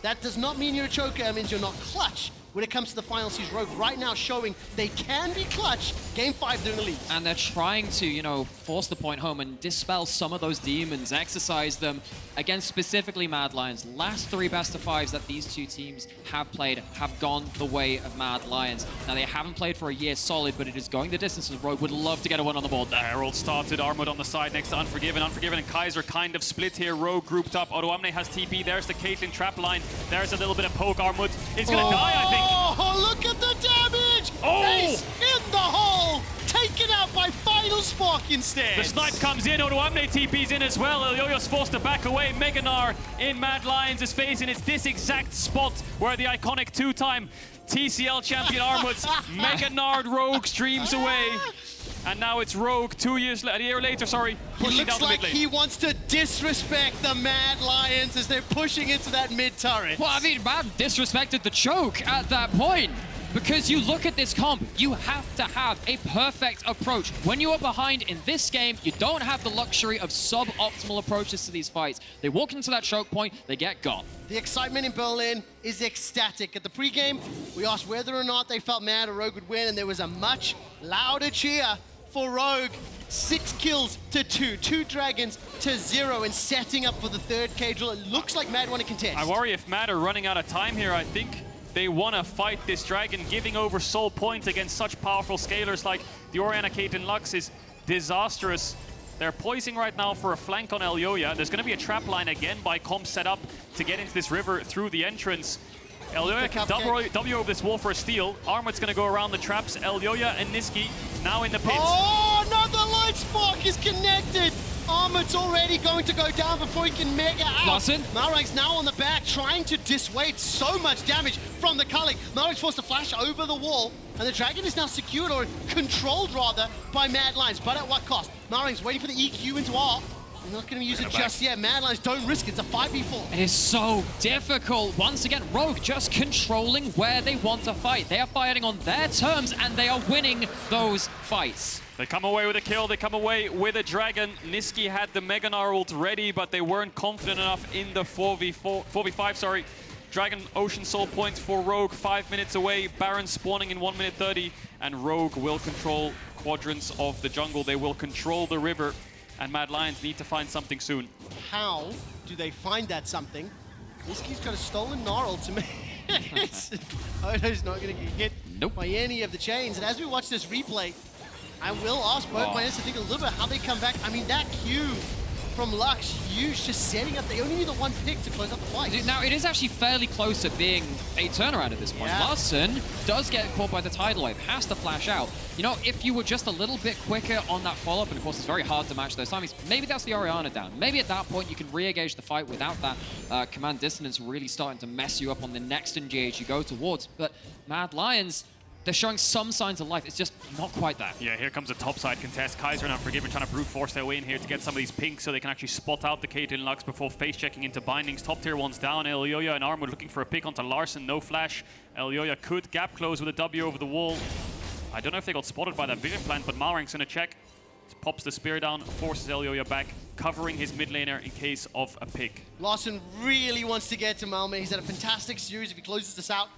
That does not mean you're a choker, it means you're not clutch. When it comes to the final series, Rogue right now showing they can be clutch. Game 5, they're in the lead. And they're trying to, you know, force the point home and dispel some of those demons, exercise them against specifically Mad Lions. Last 3 best-of-5s that these two teams have played have gone the way of Mad Lions. Now, they haven't played for a year solid, but it is going the distance, and Rogue would love to get a win on the board there. Herald started, Armut on the side next to Unforgiven. Unforgiven and Kaiser kind of split here. Rogue grouped up. Odoamne has TP. There's the Caitlyn trap line. There's a little bit of poke. Armut is going to die, I think. Oh, look at the damage! Oh! Ace in the hole! Taken out by Final Spark instead! The snipe comes in, Odoamne TP's in as well. Elyoya's forced to back away. Gnar in Mad Lions' face, and it's this exact spot where the iconic 2-time TCL champion Armut Gnar Rogue streams away. And now it's Rogue a year later, sorry, pushing It looks down the like mid lane. he wants to disrespect the Mad Lions as they're pushing into that mid turret. Well, I mean, Mad disrespected the choke at that point. Because you look at this comp, you have to have a perfect approach. When you are behind in this game, you don't have the luxury of suboptimal approaches to these fights. They walk into that choke point, they get gone. The excitement in Berlin is ecstatic. At the pregame, we asked whether or not they felt Mad or Rogue would win, and there was a much louder cheer for Rogue. 6 kills to 2, 2 dragons to 0, and setting up for the 3rd Caedrel. It looks like Mad want to contest. I worry if Mad are running out of time here. I think they want to fight this dragon, giving over soul points against such powerful scalers like the Orianna Caitlyn Lux is disastrous. They're poising right now for a flank on Elyoya. There's going to be a trap line again by comp set up to get into this river through the entrance. Elyoya can W over this wall for a steal. Armut's going to go around the traps. Elyoya and Nisqy now in the pits. Oh, another light spark is connected. Armut's already going to go down before he can mega out. Larssen. Malrang's now on the back, trying to dissuade so much damage from the culling. Malrang's forced to flash over the wall, and the dragon is now secured, or controlled rather, by Mad Lions. But at what cost? Malrang's waiting for the EQ into R. They're not going to use it just yet. Mad Lions don't risk it. It's a 5v4. It is so difficult. Once again, Rogue just controlling where they want to fight. They are fighting on their terms, and they are winning those fights. They come away with a kill, they come away with a dragon. Nisqy had the Gnar ult ready, but they weren't confident enough in the 4v5, sorry. Dragon Ocean Soul points for Rogue, 5 minutes away. Baron spawning in 1 minute 30, and Rogue will control quadrants of the jungle. They will control the river, and Mad Lions need to find something soon. How do they find that something? Nisqy's got a stolen Gnar ultimate. Odo's not going to get hit by any of the chains. And as we watch this replay, I will ask both players to think a little bit how they come back. I mean, that Q from Lux, huge, just setting up. They only need the 1 pick to close up the fight. Now, it is actually fairly close to being a turnaround at this point. Yeah. Larssen does get caught by the tidal wave, has to flash out. You know, if you were just a little bit quicker on that follow-up, and of course it's very hard to match those timings, maybe that's the Orianna down. Maybe at that point you can re-engage the fight without that command dissonance really starting to mess you up on the next engage you go towards. But Mad Lions, they're showing some signs of life. It's just not quite that. Yeah, here comes a topside contest. Kaiser and Unforgiven trying to brute force their way in here to get some of these pinks so they can actually spot out the Caitlyn Lux before face checking into bindings. Top tier one's down. Elyoya and Armut looking for a pick onto Larssen. No flash. Elyoya could gap close with a W over the wall. I don't know if they got spotted by that vision plant, but Malrang's going to check. Pops the spear down, forces Elyoya back, covering his mid laner in case of a pick. Larssen really wants to get to Malmö. He's had a fantastic series. If he closes this out,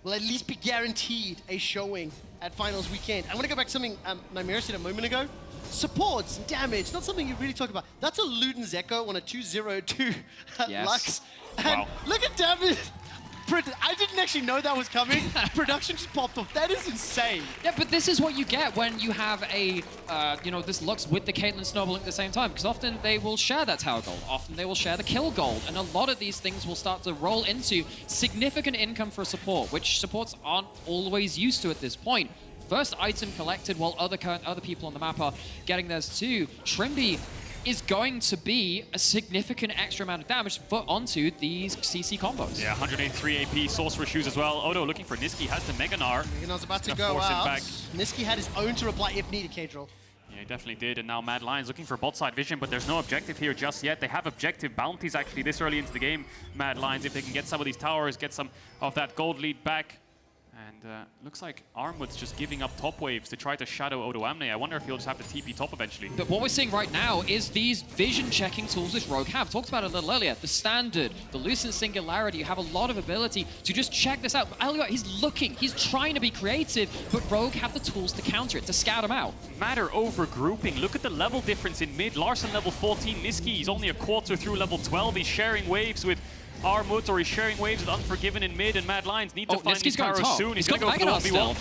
will at least be guaranteed a showing at finals weekend. I want to go back to something Nymaera said a moment ago. Supports and damage, not something you really talk about. That's a Luden's Echo on a 2-0-2 Yes. Lux. And Wow. look at damage. I didn't actually know that was coming. Production just popped off. That is insane. Yeah, but this is what you get when you have a, this Lux with the Caitlyn snowballing at the same time, because often they will share that tower gold, often they will share the kill gold, and a lot of these things will start to roll into significant income for support, which supports aren't always used to at this point. First item collected while other people on the map are getting theirs too. Trymbi is going to be a significant extra amount of damage put onto these CC combos. Yeah, 183 AP, Sorcerer Shoes as well. Odo looking for Nisqy, has the Mega Gnar. Nar's about to go out. Nisqy had his own to reply if needed, Caedrel. Yeah, he definitely did, and now Mad Lions looking for bot side vision, but there's no objective here just yet. They have objective bounties actually this early into the game, Mad Lions, if they can get some of these towers, get some of that gold lead back. And looks like Armut's just giving up top waves to try to shadow Odoamne. I wonder if he'll just have to TP top eventually. But what we're seeing right now is these vision checking tools which Rogue have. Talked about it a little earlier. The standard, the Lucian singularity. You have a lot of ability to just check this out. Elyoya, he's looking, he's trying to be creative, but Rogue have the tools to counter it, to scout him out. Matter over grouping. Look at the level difference in mid. Larssen level 14, Nisqy, he's only a quarter through level 12. He's sharing waves with Armut, or he's sharing waves with Unforgiven in mid, and Mad Lions need to find these towers soon. He's going to go for the 1v1.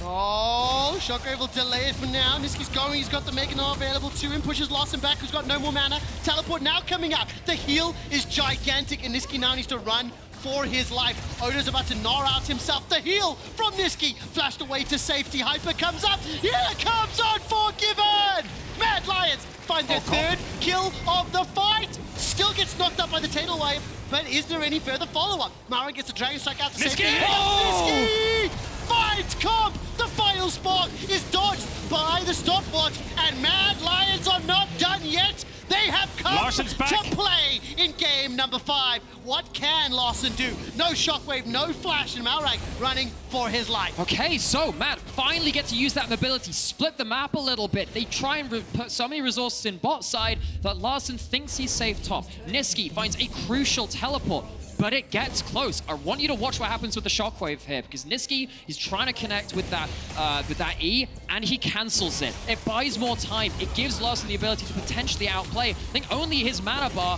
Oh, Shockwave will delay it for now. Nisqy's going, he's got the Mega Gnar available to him, pushes Larssen back, who's got no more mana. Teleport now coming out. The heal is gigantic, and Nisqy now needs to run for his life. Odo's about to Gnar out himself. The heal from Nisqy, flashed away to safety. Hyper comes up, here comes Unforgiven! Mad Lions find their third kill of the fight. Still gets knocked up by the Tail Wave, but is there any further follow-up? Malrang gets a Dragon Strike out to safety. Nisqy finds comp! The final spark is dodged by the stopwatch, and Mad Lions are not done yet. They have come to play in game number 5. What can Larssen do? No Shockwave, no Flash, and Malrang running for his life. Okay, so Matt finally get to use that mobility, split the map a little bit. They try and put so many resources in bot side that Larssen thinks he's safe top. Nisqy finds a crucial teleport, but it gets close. I want you to watch what happens with the Shockwave here, because Nisqy is trying to connect with that E, and he cancels it. It buys more time. It gives Larssen the ability to potentially outplay. I think only his mana bar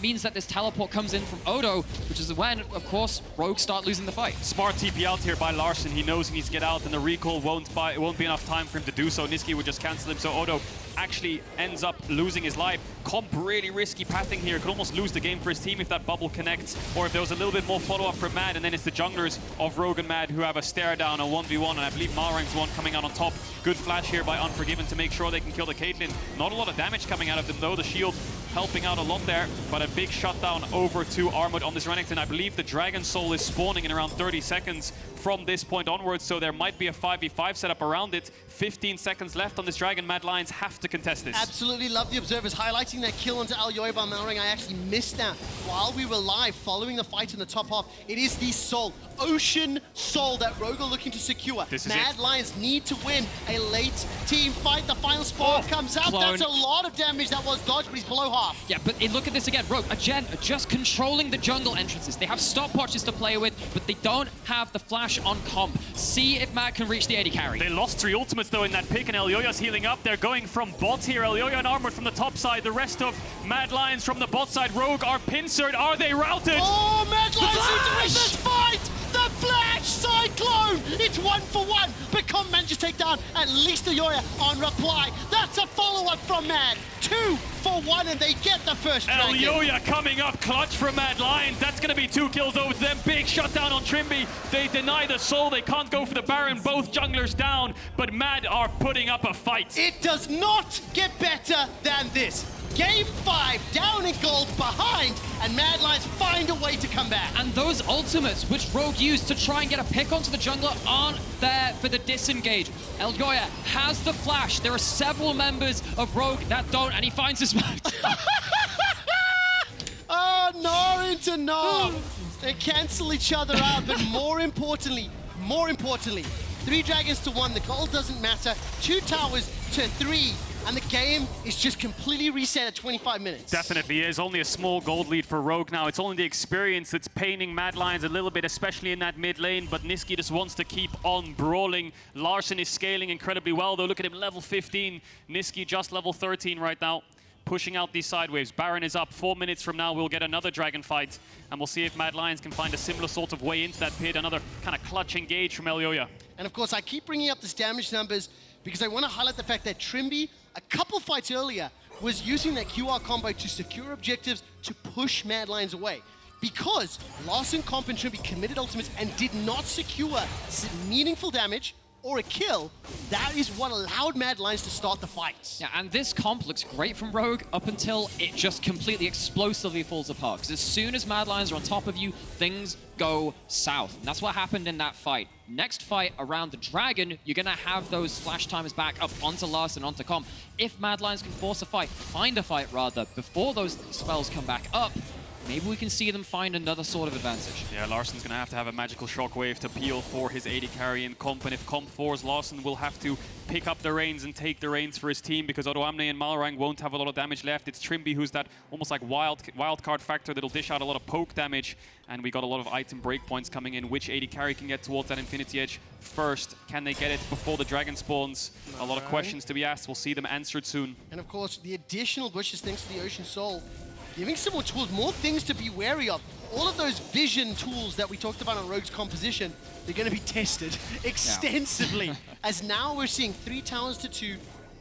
means that this teleport comes in from Odo, which is when, of course, Rogue start losing the fight. Smart TP out here by Larssen. He knows he needs to get out, and the recall won't be enough time for him to do so. Nisqy would just cancel him, so Odo actually ends up losing his life. Comp really risky pathing here. Could almost lose the game for his team if that bubble connects, or if there was a little bit more follow-up from Mad, and then it's the junglers of Rogue and Mad who have a stare down, a 1v1, and I believe Malrang's the one coming out on top. Good flash here by Unforgiven to make sure they can kill the Caitlyn. Not a lot of damage coming out of them though. The shield helping out a lot there, but a big shutdown over to Armut on this Renekton. I believe the Dragon Soul is spawning in around 30 seconds from this point onwards, so there might be a 5v5 setup around it. 15 seconds left on this Dragon. Mad Lions have to contest this. Absolutely love the observers highlighting that kill onto Elyoya by Malrang. I actually missed that while we were live following the fight in the top half. It is the soul, Ocean Soul, that Rogue are looking to secure. Mad Lions need to win a late team fight. The final spark comes out. Clone. That's a lot of damage that was dodged, but he's below half. Yeah, but look at this again. Rogue, again, just controlling the jungle entrances. They have stopwatches to play with, but they don't have the flash on comp. See if Matt can reach the AD carry. They lost 3 ultimates though in that pick, and Elyoya's healing up. They're going from bot here. Elyoya and Armut from the top side. The rest of Mad Lions from the bot side. Rogue are pincered. Are they routed? Oh, Mad Lions need to win this fight! The Flash Cyclone! It's 1-for-1, but Comp manages to take down at least Elyoya on reply. That's a follow-up from Mad. 2-for-1, and they get the first dragon. Elyoya coming up clutch from Mad Lions. That's going to be 2 kills over to them. Big shutdown on Trymbi. They deny the soul. They can't go for the Baron. Both junglers down, but Mad are putting up a fight. It does not get better than this. Game 5, down in gold, behind, and Mad Lions find a way to come back. And those ultimates, which Rogue used to try and get a pick onto the jungler, aren't there for the disengage. Elyoya has the flash. There are several members of Rogue that don't, and he finds his match. Oh, Gnar into Gnar. They cancel each other out, but more importantly, 3 dragons to 1. The gold doesn't matter. 2 towers to 3. And the game is just completely reset at 25 minutes. Definitely is. Only a small gold lead for Rogue now. It's only the experience that's paining Mad Lions a little bit, especially in that mid lane. But Nisqy just wants to keep on brawling. Larssen is scaling incredibly well, though. Look at him, level 15. Nisqy just level 13 right now. pushing out these side waves. Baron is up. 4 minutes from now, we'll get another dragon fight. And we'll see if Mad Lions can find a similar sort of way into that pit. Another kind of clutch engage from Elyoya. And of course, I keep bringing up this damage numbers because I want to highlight the fact that Trymbi, a couple fights earlier, was using that QR combo to secure objectives to push Mad Lions away. Because Larssen, Comp, and Trymbi committed ultimates and did not secure meaningful damage or a kill, that is what allowed Mad Lions to start the fights. Yeah, and this comp looks great from Rogue up until it just completely explosively falls apart. Because as soon as Mad Lions are on top of you, things go south. And that's what happened in that fight. Next fight around the Dragon, you're going to have those flash timers back up onto Larssen, onto Comp. If Mad Lions can force a fight, find a fight rather, before those spells come back up, maybe we can see them find another sort of advantage. Yeah, Larssen's going to have a magical shockwave to peel for his AD carry in Comp, and if Comp falls, Larssen will have to pick up the reins and take the reins for his team because Odoamne and Malrang won't have a lot of damage left. It's Trymbi who's that almost like wild card factor that'll dish out a lot of poke damage, and we got a lot of item breakpoints coming in. Which AD carry can get towards that Infinity Edge first? Can they get it before the Dragon spawns? A lot of questions to be asked. We'll see them answered soon. And of course, the additional bushes thanks to the Ocean Soul, giving some more tools, more things to be wary of. All of those vision tools that we talked about on Rogue's composition, they're going to be tested extensively. As now we're seeing 3 towers to 2,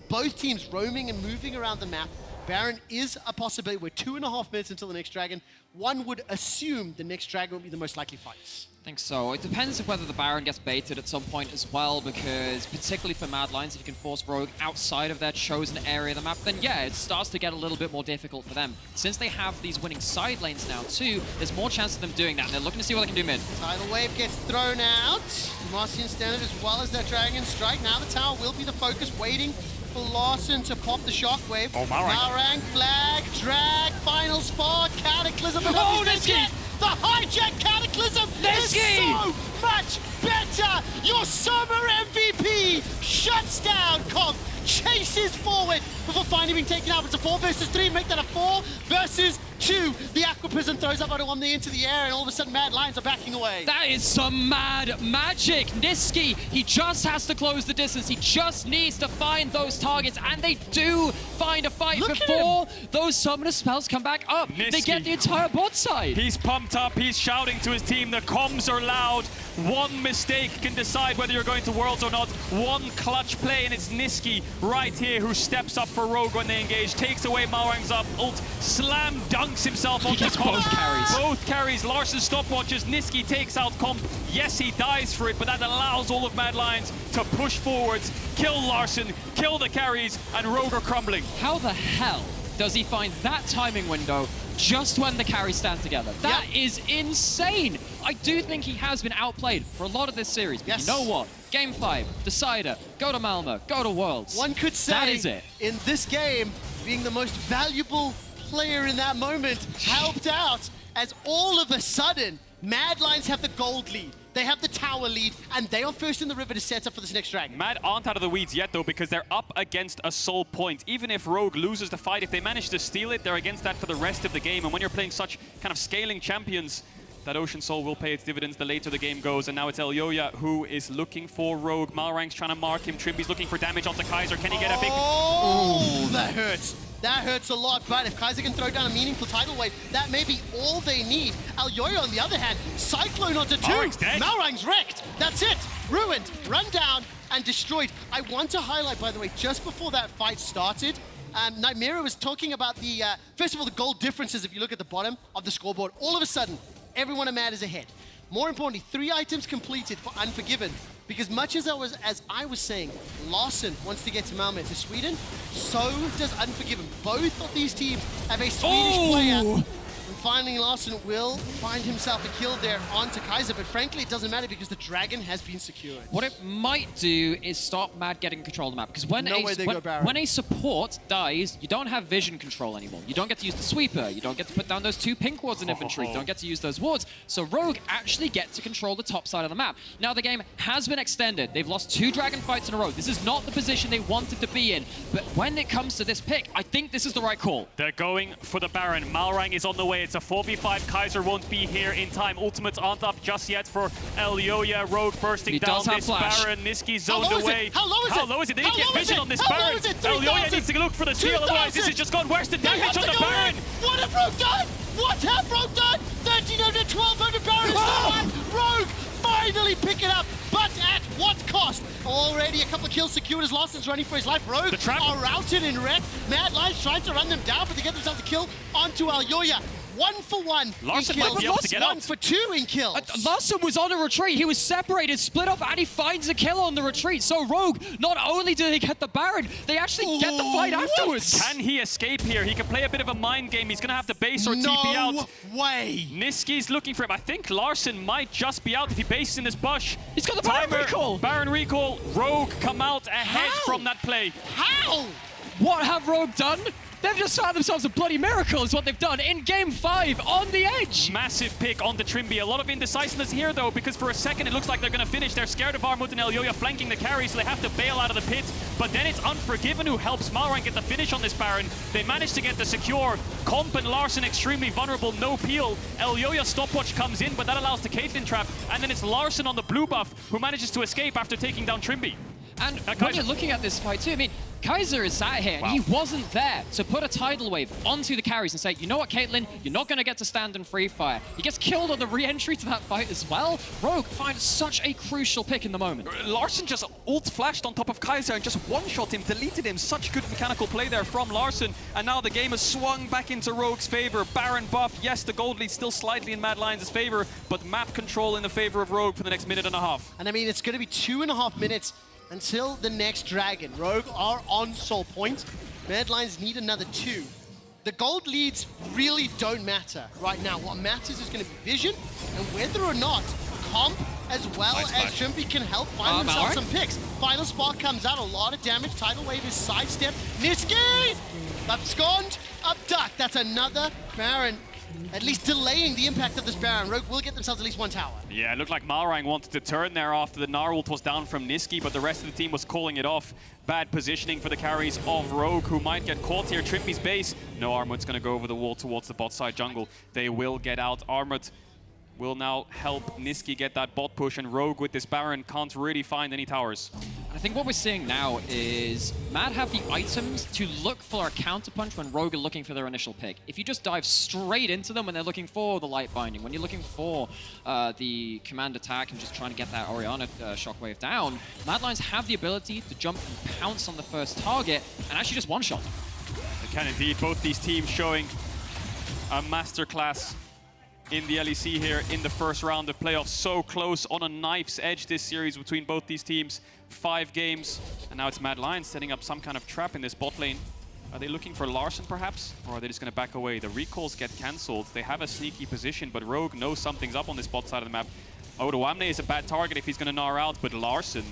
both teams roaming and moving around the map. Baron is a possibility. We're 2.5 minutes until the next Dragon. One would assume the next Dragon will be the most likely fights. I think so. It depends whether the Baron gets baited at some point as well, because particularly for Mad Lions, if you can force Rogue outside of their chosen area of the map, then yeah, it starts to get a little bit more difficult for them. Since they have these winning side lanes now too, there's more chance of them doing that, and they're looking to see what they can do mid. Tidal Wave gets thrown out. Marcian Standard as well as that Dragon Strike. Now the tower will be the focus, waiting for Larssen to pop the shockwave. Oh, Malrang. Malrang, flag, drag, final spot, Cataclysm. Oh, Nisqy! The hijack Cataclysm Nisqy! is so much better! Your summer MVP shuts down Comp, chases forward before finally being taken out. It's a 4 versus 3, make that a 4 versus 2. The Aqua Prism throws up Odoamne into the air, and all of a sudden Mad Lions are backing away. That is some mad magic. Nisqy, he just has to close the distance. He just needs to find those targets, and they do find a fight before those summoner spells come back up. Nisqy. They get the entire bot side. He's pumped up, he's shouting to his team, the comms are loud. One mistake can decide whether you're going to Worlds or not. One clutch play, and it's Nisqy right here who steps up for Rogue when they engage, takes away Malrang's ult, slam dunks himself onto gets Comp. both carries. Both carries, Larssen stopwatches, Nisqy takes out Comp. Yes, he dies for it, but that allows all of Mad Lions to push forwards, kill Larssen, kill the carries, and Rogue are crumbling. How the hell does he find that timing window just when the carries stand together? That is insane. I do think he has been outplayed for a lot of this series. But you know what? Game 5, Decider, go to Malmo, go to Worlds. One could say that is it. In this game, being the most valuable player in that moment helped out, as all of a sudden, Mad Lions have the gold lead. They have the tower lead, and they are first in the river to set up for this next Dragon. Mad aren't out of the weeds yet, though, because they're up against a soul point. Even if Rogue loses the fight, if they manage to steal it, they're against that for the rest of the game. And when you're playing such kind of scaling champions, that Ocean Soul will pay its dividends the later the game goes. And now it's Elyoya who is looking for Rogue. Malrang's trying to mark him. Trymbi's looking for damage onto Kaiser. Can he get a big... Oh, that hurts. That hurts a lot, but if Kaiser can throw down a meaningful tidal wave, that may be all they need. Elyoya, on the other hand, Cyclone onto 2. Malrang's dead. Malrang's wrecked. That's it. Ruined, run down, and destroyed. I want to highlight, by the way, just before that fight started, Nymaera was talking about the, first of all, the goal differences if you look at the bottom of the scoreboard. All of a sudden, everyone at Mad is ahead. More importantly, 3 items completed for Unforgiven. Because much as I was saying, Larssen wants to get to Malmö, to Sweden, so does Unforgiven. Both of these teams have a Swedish player. And finally, Larssen will find himself a kill there onto Kaiser, but frankly, it doesn't matter because the Dragon has been secured. What it might do is stop Mad getting control of the map, because when, when a support dies, you don't have vision control anymore. You don't get to use the sweeper, you don't get to put down those 2 pink wards in inventory, you don't get to use those wards, so Rogue actually get to control the top side of the map. Now the game has been extended, they've lost 2 Dragon fights in a row. This is not the position they wanted to be in, but when it comes to this pick, I think this is the right call. They're going for the Baron. Malrang is on the way. way. It's a 4v5. Kaiser won't be here in time. Ultimates aren't up just yet for Elyoya. Rogue bursting down this Baron. Nisqy zoned away. How low is it? How low is it? They need to get vision on this Baron. Elyoya needs to look for the steal, otherwise this has just gone worse than damage on the Baron. What have Rogue done? What have Rogue done? 1,300, 1,200 Baron is the one. Rogue finally pick it up, but at what cost? Already a couple of kills secured as Larssen's running for his life. Rogue are routed in red. Mad Lions trying to run them down, but they get themselves a kill onto Elyoya. 1 for 1 Larssen in kills. might be able to get 1 out. for 2 in kills. Larssen was on a retreat. He was separated, split off, and he finds a kill on the retreat. So Rogue, not only do they get the Baron, they actually get the fight afterwards. Can he escape here? He can play a bit of a mind game. He's going to have to base or TP out. No way. Nisqy's looking for him. I think Larssen might just be out if he bases in this bush. He's got the Baron recall. Baron recall. Rogue come out ahead from that play. How? What have Rogue done? They've just found themselves a bloody miracle is what they've done in Game 5 on the edge. Massive pick on the Trymbi. A lot of indecisiveness here, though, because for a second it looks like they're going to finish. They're scared of Armut and Elyoya flanking the carry, so they have to bail out of the pit. But then it's Unforgiven who helps Malrang get the finish on this Baron. They manage to get the secure. Comp and Larssen extremely vulnerable, no peel. Elyoya stopwatch comes in, but that allows the Caitlyn trap. And then it's Larssen on the blue buff who manages to escape after taking down Trymbi. And when you're looking at this fight too, I mean, Kaiser is sat here, and he wasn't there to put a tidal wave onto the carries and say, you know what, Caitlyn, you're not going to get to stand and free fire. He gets killed on the re-entry to that fight as well. Rogue finds such a crucial pick in the moment. Larssen just ult flashed on top of Kaiser and just one-shot him, deleted him. Such good mechanical play there from Larssen. And now the game has swung back into Rogue's favor. Baron buff, yes, the gold lead still slightly in Mad Lions' favor, but map control in the favor of Rogue for the next minute and a half. And I mean, it's going to be 2.5 minutes until the next dragon. Rogue are on soul point. Mad Lions need another 2. The gold leads really don't matter right now. What matters is going to be vision and whether or not Comp as well as Trymbi can help find themselves some picks. Final spark comes out, a lot of damage. Tidal wave is sidestepped. Nisqy! Abscond, abduct. That's another Baron. At least delaying the impact of this Baron. Rogue will get themselves at least 1 tower. Yeah, it looked like Malrang wanted to turn there after the Gnar ult was down from Nisqy, but the rest of the team was calling it off. Bad positioning for the carries of Rogue, who might get caught here. Trymbi's base. No, Armut's going to go over the wall towards the bot side jungle. They will get out. Armut will now help Nisqy get that bot push, and Rogue with this Baron can't really find any towers. I think what we're seeing now is Mad have the items to look for a counterpunch when Rogue are looking for their initial pick. If you just dive straight into them when they're looking for the light binding, when you're looking for the command attack and just trying to get that Orianna shockwave down, Mad Lions have the ability to jump and pounce on the first target and actually just one-shot. They can indeed. Both these teams showing a masterclass in the LEC here in the first round of playoffs. So close, on a knife's edge this series between both these teams. 5 games, and now it's Mad Lions setting up some kind of trap in this bot lane. Are they looking for Larssen perhaps? Or are they just going to back away? The recalls get cancelled. They have a sneaky position, but Rogue knows something's up on this bot side of the map. Odoamne is a bad target if he's going to Gnar out, but Larssen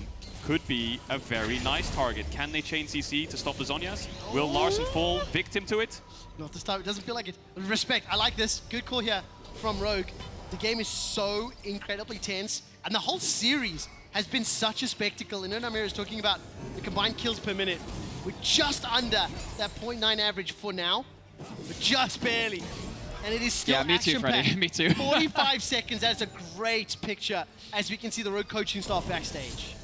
could be a very nice target. Can they chain CC to stop the Zhonyas? Will Larssen fall victim to it? Not this time, it doesn't feel like it. Respect, I like this. Good call here from Rogue. The game is so incredibly tense, and the whole series has been such a spectacle. And Nymaera is talking about the combined kills per minute. We're just under that 0.9 average for now, but just barely. And it is still me too, Freddy. Me too. 45 seconds, that's a great picture, as we can see the Rogue coaching staff backstage.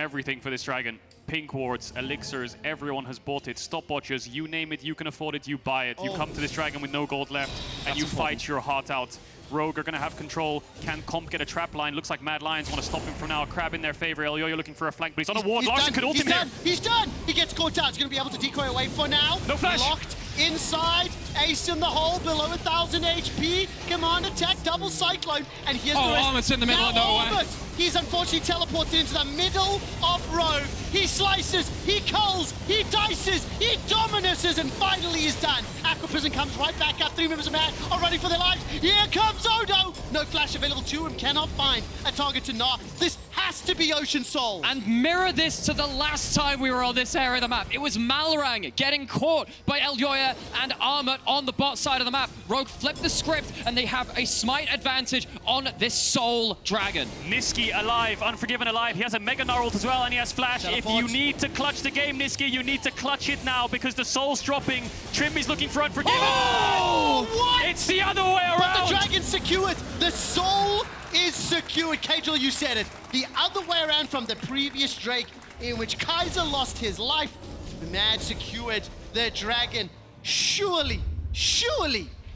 Everything for this dragon. Pink wards, elixirs, everyone has bought it. Stopwatches, you name it, you can afford it, you buy it. You come to this dragon with no gold left, and you fight your heart out. Rogue are going to have control. Can Comp get a trap line? Looks like Mad Lions want to stop him from now. A crab in their favor. Elyoya looking for a flank, but he's on a ward. Larssen could ult him here. He's done! He gets caught out. He's going to be able to decoy away for now. No flash. Locked inside. Ace in the hole, below 1,000 HP. Command attack, double cyclone. And here's the rest. Armut's in the middle of nowhere. He's unfortunately teleported into the middle of Rogue. He slices, he culls, he dices, he dominuses, and finally he's done. Aqua Prison comes right back up. 3 members of Mad are running for their lives. Here comes Odo. No flash available to him, cannot find a target to Gnar. This has has to be Ocean Soul. And mirror this to the last time we were on this area of the map. It was Malrang getting caught by Elyoya and Armut on the bot side of the map. Rogue flipped the script, and they have a smite advantage on this Soul Dragon. Nisqy alive, Unforgiven alive. He has a Mega Gnar ult as well, and he has Flash. Teleport. If you need to clutch the game, Nisqy, you need to clutch it now because the Soul's dropping. Trymbi's looking for Unforgiven. Oh, what? It's the other way around. But the Dragon's secured. The Soul is secured. Caedrel, you said it. The other way around from the previous Drake, in which Kaiser lost his life. The Mad secured the Dragon. Surely,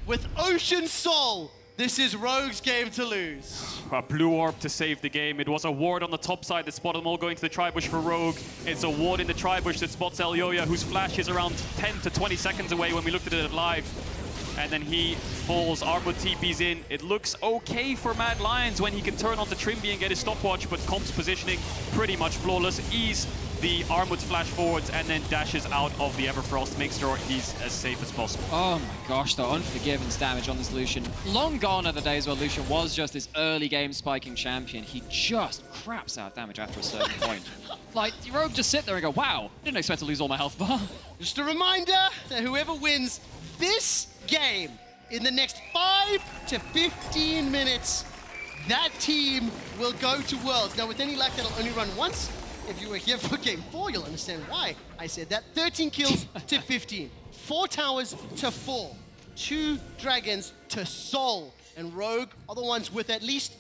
with Ocean Soul, this is Rogue's game to lose. A blue orb to save the game. It was a ward on the top side that spotted them all going to the Tribush for Rogue. It's a ward in the Tribush that spots Elyoya, whose flash is around 10 to 20 seconds away when we looked at it live. And then he falls, Armut TP's in. It looks okay for Mad Lions when he can turn onto Trymbi and get his stopwatch, but Comp's positioning pretty much flawless. Ease the Armut flash forwards and then dashes out of the Everfrost, makes sure he's as safe as possible. Oh my gosh, the Unforgiven's damage on this Lucian. Long gone are the days where Lucian was just this early game spiking champion. He just craps out damage after a certain point. Like, Rogue just sit there and go, wow, didn't expect to lose all my health bar. Just a reminder that whoever wins this game in the next 5 to 15 minutes, that team will go to Worlds. Now, with any luck, that'll only run once. If you were here for Game 4, you'll understand why I said that. 13 kills to 15. 4 towers to 4. 2 dragons to Soul. And Rogue are the ones with at least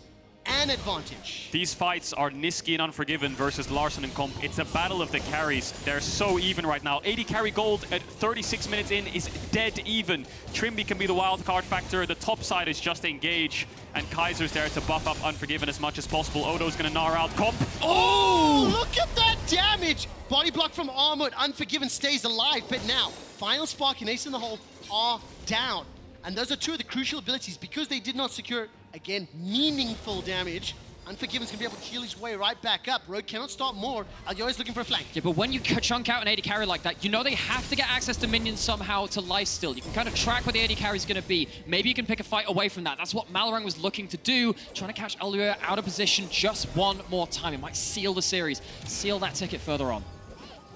an advantage. These fights are Nisqy and Unforgiven versus Larssen and Comp. It's a battle of the carries. They're so even right now. 80 carry gold at 36 minutes in is dead even. Trymbi can be the wild card factor. The top side is just engage. And Kaiser's there to buff up Unforgiven as much as possible. Odo's gonna Gnar out Comp. Oh, look at that damage! Body block from Armut. Unforgiven stays alive, but now Final Spark and Ace in the Hole are down. And those are 2 of the crucial abilities because they did not secure, again, meaningful damage. Unforgiven's gonna be able to heal his way right back up. Rogue cannot start more. Elyoya's looking for a flank. Yeah, but when you chunk out an AD carry like that, you know they have to get access to minions somehow to lifesteal. You can kind of track where the AD carry is going to be. Maybe you can pick a fight away from that. That's what Malrang was looking to do, trying to catch Elyoya out of position just one more time. It might seal the series, seal that ticket further on.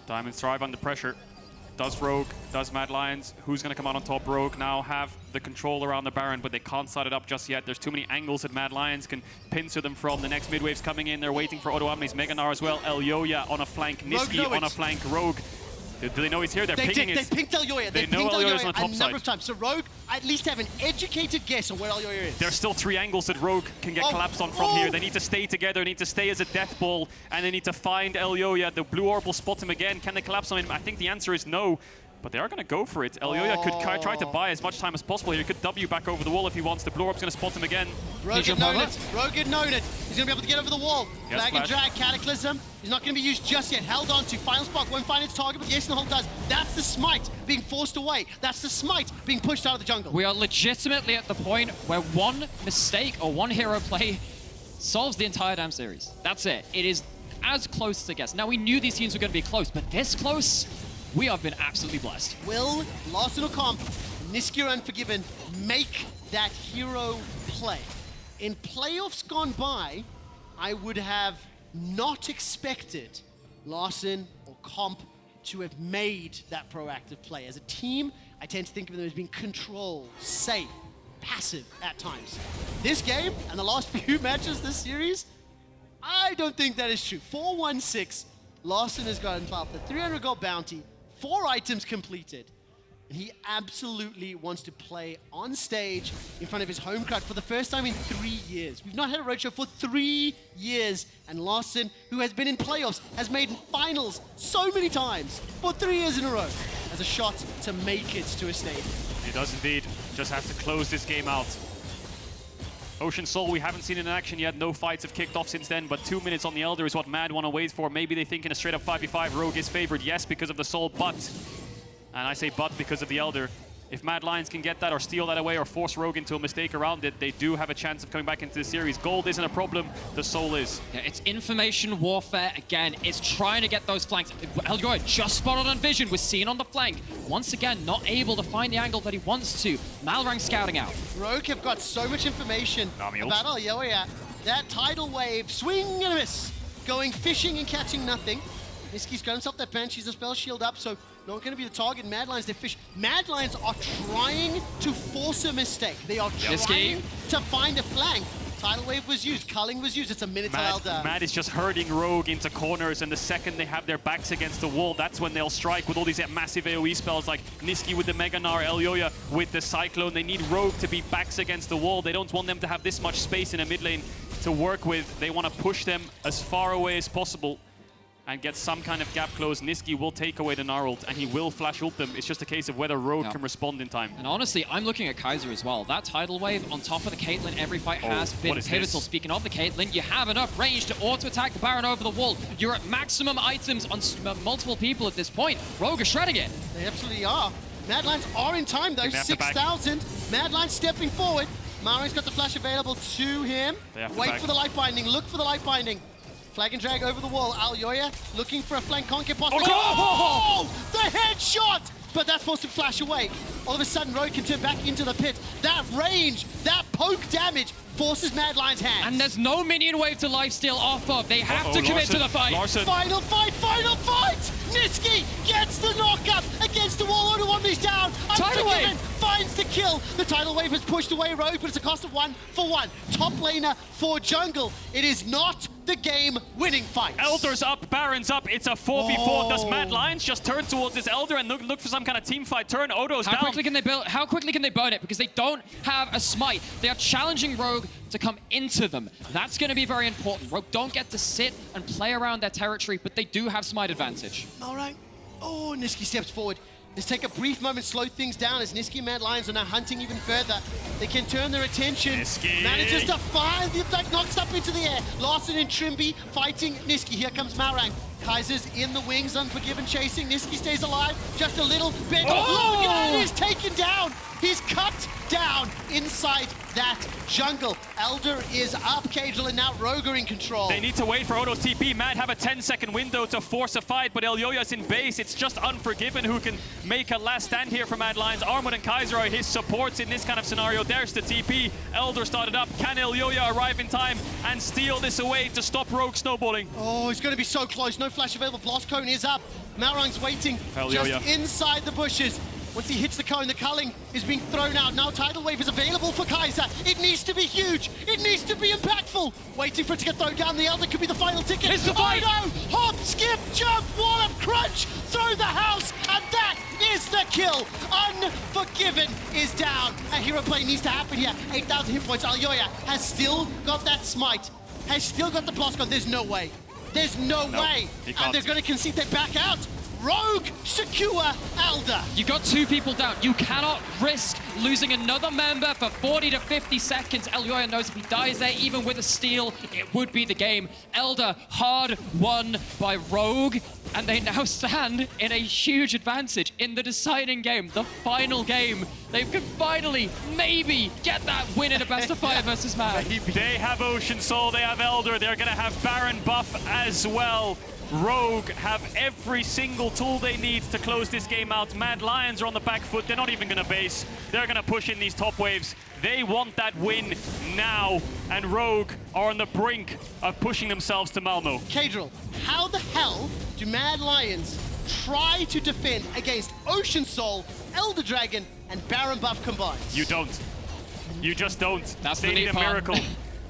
Diamonds thrive under pressure. Does Rogue, does Mad Lions. Who's going to come out on top? Rogue now have the control around the Baron, but they can't start it up just yet. There's too many angles that Mad Lions can pincer them from. The next mid-wave's coming in. They're waiting for Odoamne's Mega Gnar as well. Elyoya on a flank. Nisqy on a flank. Rogue. Do they know he's here? They're picking it. They picked Elyoya. They know Elyoya's on the top a side. number of times. So Rogue at least have an educated guess on where Elyoya is. There's still 3 angles that Rogue can get collapsed on from here. They need to stay together, need to stay as a death ball, and they need to find Elyoya. The blue orb will spot him again. Can they collapse on him? I think the answer is no. But they are going to go for it. Elyoya could try to buy as much time as possible here. He could W back over the wall if he wants. The blue orb's going to spot him again. Rogue had known it. Rogue had known it. He's going to be able to get over the wall. Yes, Flag and drag, Cataclysm. He's not going to be used just yet. Held on to. Final Spark won't find its target, but the Ace in the Hole does. That's the smite being forced away. That's the smite being pushed out of the jungle. We are legitimately at the point where one mistake or one hero play solves the entire damn series. That's it. It is as close as it gets. Now, we knew these teams were going to be close, but this close? We have been absolutely blessed. Will Larssen or Comp, Nisqy or Unforgiven, make that hero play? In playoffs gone by, I would have not expected Larssen or Comp to have made that proactive play. As a team, I tend to think of them as being controlled, safe, passive at times. This game and the last few matches this series, I don't think that is true. 4-1-6, Larssen has gotten himself the 300 gold bounty, 4 items completed. And he absolutely wants to play on stage in front of his home crowd for the first time in 3 years. We've not had a roadshow for 3 years. And Larssen, who has been in playoffs, has made finals so many times for 3 years in a row, has a shot to make it to a stadium. He does indeed. Just has to close this game out. Ocean Soul, we haven't seen it in action yet. No fights have kicked off since then, but 2 minutes on the Elder is what Mad want to wait for. Maybe they think in a straight-up 5v5, Rogue is favored. Yes, because of the Soul, but... And I say but because of the Elder. If Mad Lions can get that or steal that away or force Rogue into a mistake around it, they do have a chance of coming back into the series. Gold isn't a problem, the Soul is. Yeah, it's information warfare again. It's trying to get those flanks. Elyoya just spotted on vision, was seen on the flank. Once again, not able to find the angle that he wants to. Malrang scouting out. Rogue have got so much information Nami about Elyoya. That tidal wave, swing and a miss. going fishing and catching nothing. Nisqy's got himself that bench, he's a spell shield up, so not going to be the target. Mad Lions, they fish. Mad Lions are trying to force a mistake. They are trying to find a flank. Tidal Wave was used, culling was used, it's a minute to Elder. Mad is just herding Rogue into corners, and the second they have their backs against the wall, that's when they'll strike with all these massive AoE spells like Nisqy with the Mega Gnar, Elyoya with the Cyclone. They need Rogue to be backs against the wall. They don't want them to have this much space in a mid lane to work with. They want to push them as far away as possible and get some kind of gap close. Nisqy will take away the Gnar ult, and he will flash ult them. It's just a case of whether Rogue can respond in time. And honestly, I'm looking at Kaiser as well. That Tidal Wave on top of the Caitlyn every fight has been pivotal. Speaking of the Caitlyn, you have enough range to auto-attack the Baron over the wall. You're at maximum items on multiple people at this point. Rogue is shredding it. They absolutely are. Mad Lions are in time though, 6,000. Mad Lions stepping forward. Malrang's got the flash available to him. Wait for the life binding, look for the life binding. Flag and drag over the wall. Elyoya looking for a flank conk possibly. Oh! The headshot! But that's supposed to flash away. All of a sudden, Rogue can turn back into the pit. That range, that poke damage forces Mad Lion's hands. And there's no minion wave to lifesteal off of. They have to commit to the fight. Larssen. Final fight, final fight! Nisqy gets the knockup against the wall. Odoamne's down. Unforgiven finds the kill. The Tidal Wave has pushed away Rogue, but it's a cost of 1 for 1. Top laner for jungle. It is not the game-winning fight. Elder's up, Baron's up. It's a 4v4. Does Mad Lions just turn towards this Elder and look for some kind of team fight turn? Odo's down. How quickly can they burn it? Because they don't have a smite. They are challenging Rogue to come into them. That's going to be very important. Rogue don't get to sit and play around their territory, but they do have smite advantage. All right. Oh, Nisqy steps forward. Let's take a brief moment, slow things down as Nisqy and Mad Lions are now hunting even further. They can turn their attention. Nisqy manages to find the attack, knocks up into the air. Larssen and Trymbi fighting Nisqy. Here comes Malrang. Kaiser's in the wings, Unforgiven chasing. Nisqy stays alive, just a little bit. Oh, and he's taken down. He's cut down inside that jungle. Elder is up, Caedrel, and now Rogue are in control. They need to wait for Odo's TP. Mad have a 10-second window to force a fight, but Elyoya's in base. It's just Unforgiven who can make a last stand here for Mad Lions. Armut and Kaiser are his supports in this kind of scenario. There's the TP. Elder started up. Can Elyoya arrive in time and steal this away to stop Rogue snowballing? Oh, he's going to be so close. No flash available. Blast Cone is up. Malrang's waiting just inside the bushes. Once he hits the cone, the culling is being thrown out. Now Tidal Wave is available for Kaiser. It needs to be huge. It needs to be impactful. Waiting for it to get thrown down. The Elder could be the final ticket. It's the fight. Oh no! Hop, skip, jump, wallop, crunch through the house. And that is the kill. Unforgiven is down. A hero play needs to happen here. 8,000 hit points. Elyoya has still got that smite. Has still got the blast gun. There's no way. There's no way. And they're going to concede. They back out. Rogue secure Elder. You got 2 people down. You cannot risk losing another member for 40 to 50 seconds. Elyoya knows if he dies there, even with a steal, it would be the game. Elder hard won by Rogue, and they now stand in a huge advantage in the deciding game, the final game. They could finally, maybe, get that win in a best of 5 versus Mad. They have Ocean Soul, they have Elder, they're gonna have Baron buff as well. Rogue have every single tool they need to close this game out. Mad Lions are on the back foot. They're not even going to base. They're going to push in these top waves. They want that win now. And Rogue are on the brink of pushing themselves to Malmo. Caedrel, how the hell do Mad Lions try to defend against Ocean Soul, Elder Dragon, and Baron buff combined? You don't. You just don't. That's they need a miracle.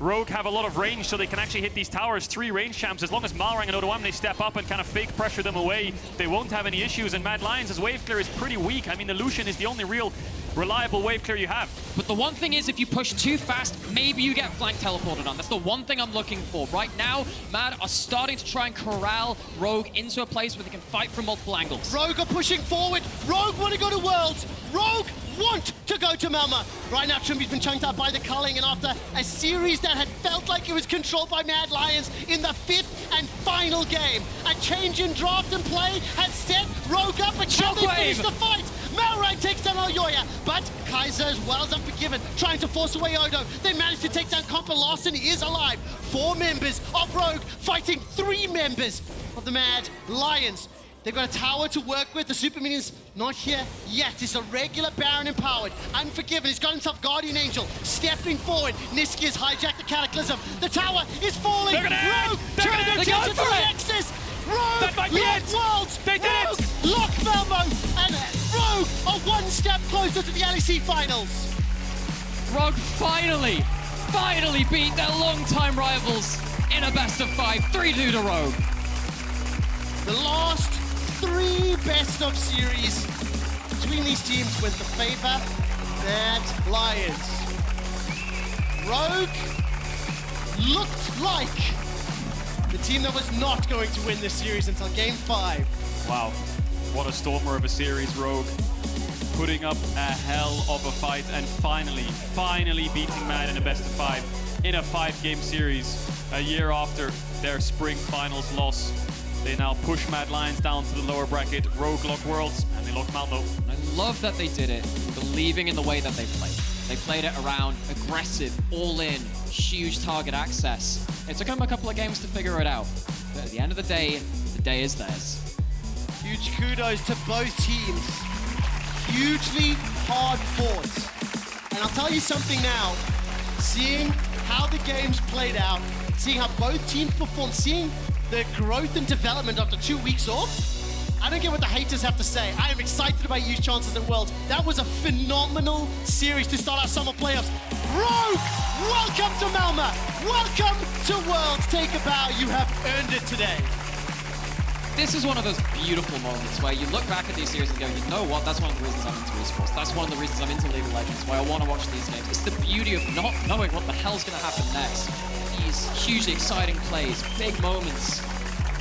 Rogue have a lot of range, so they can actually hit these towers. 3 range champs. As long as Malrang and Odoamne step up and kind of fake pressure them away, they won't have any issues. And Mad Lions' wave clear is pretty weak. I mean, the Lucian is the only real reliable wave clear you have. But the one thing is, if you push too fast, maybe you get flank teleported on. That's the one thing I'm looking for. Right now, Mad are starting to try and corral Rogue into a place where they can fight from multiple angles. Rogue are pushing forward. Rogue want to go to Worlds. Rogue want to go to Malmo. Right now, Trymbi's been chunked out by the culling, and after a series that had felt like it was controlled by Mad Lions in the 5th and final game, a change in draft and play has set Rogue up, and can they finish the fight? Malrang takes down Elyoya, but Kaiser as well as Unforgiven, trying to force away Odo. They managed to take down Compa. Larssen is alive. 4 members of Rogue fighting 3 members of the Mad Lions. They've got a tower to work with. The super minion's not here yet. It's a regular Baron empowered. Unforgiven. He's got himself Guardian Angel. Stepping forward. Nisqy has hijacked the Cataclysm. The tower is falling. They're gonna end. Rogue They're turn gonna their end. They're attention to going the for it. Nexus. Rogue, That might be Lock it. Worlds. They did Rogue, it. Lock Velmo. And Rogue are one step closer to the LEC finals. Rogue finally beat their longtime rivals in a best-of-5, 3-2 to Rogue. The last 3 best-of-series between these teams went the favor Mad Lions. Rogue looked like the team that was not going to win this series until Game 5. Wow, what a stormer of a series, Rogue. Putting up a hell of a fight and finally beating Mad in a best-of-5 in a 5-game series a year after their spring finals loss. They now push Mad Lions down to the lower bracket, Rogue lock Worlds, and they lock them out though. I love that they did it, believing in the way that they played. They played it around aggressive, all-in, huge target access. It took them a couple of games to figure it out, but at the end of the day is theirs. Huge kudos to both teams. Hugely hard fought. And I'll tell you something now, seeing how the games played out, seeing how both teams performed, seeing the growth and development after 2 weeks off, I don't care what the haters have to say. I am excited about Huge Chances at Worlds. That was a phenomenal series to start our summer playoffs. Rogue, welcome to Malmö. Welcome to Worlds. Take a bow. You have earned it today. This is one of those beautiful moments where you look back at these series and go, you know what, that's one of the reasons I'm into esports. That's one of the reasons I'm into League of Legends, why I want to watch these games. It's the beauty of not knowing what the hell's going to happen next. These hugely exciting plays, big moments,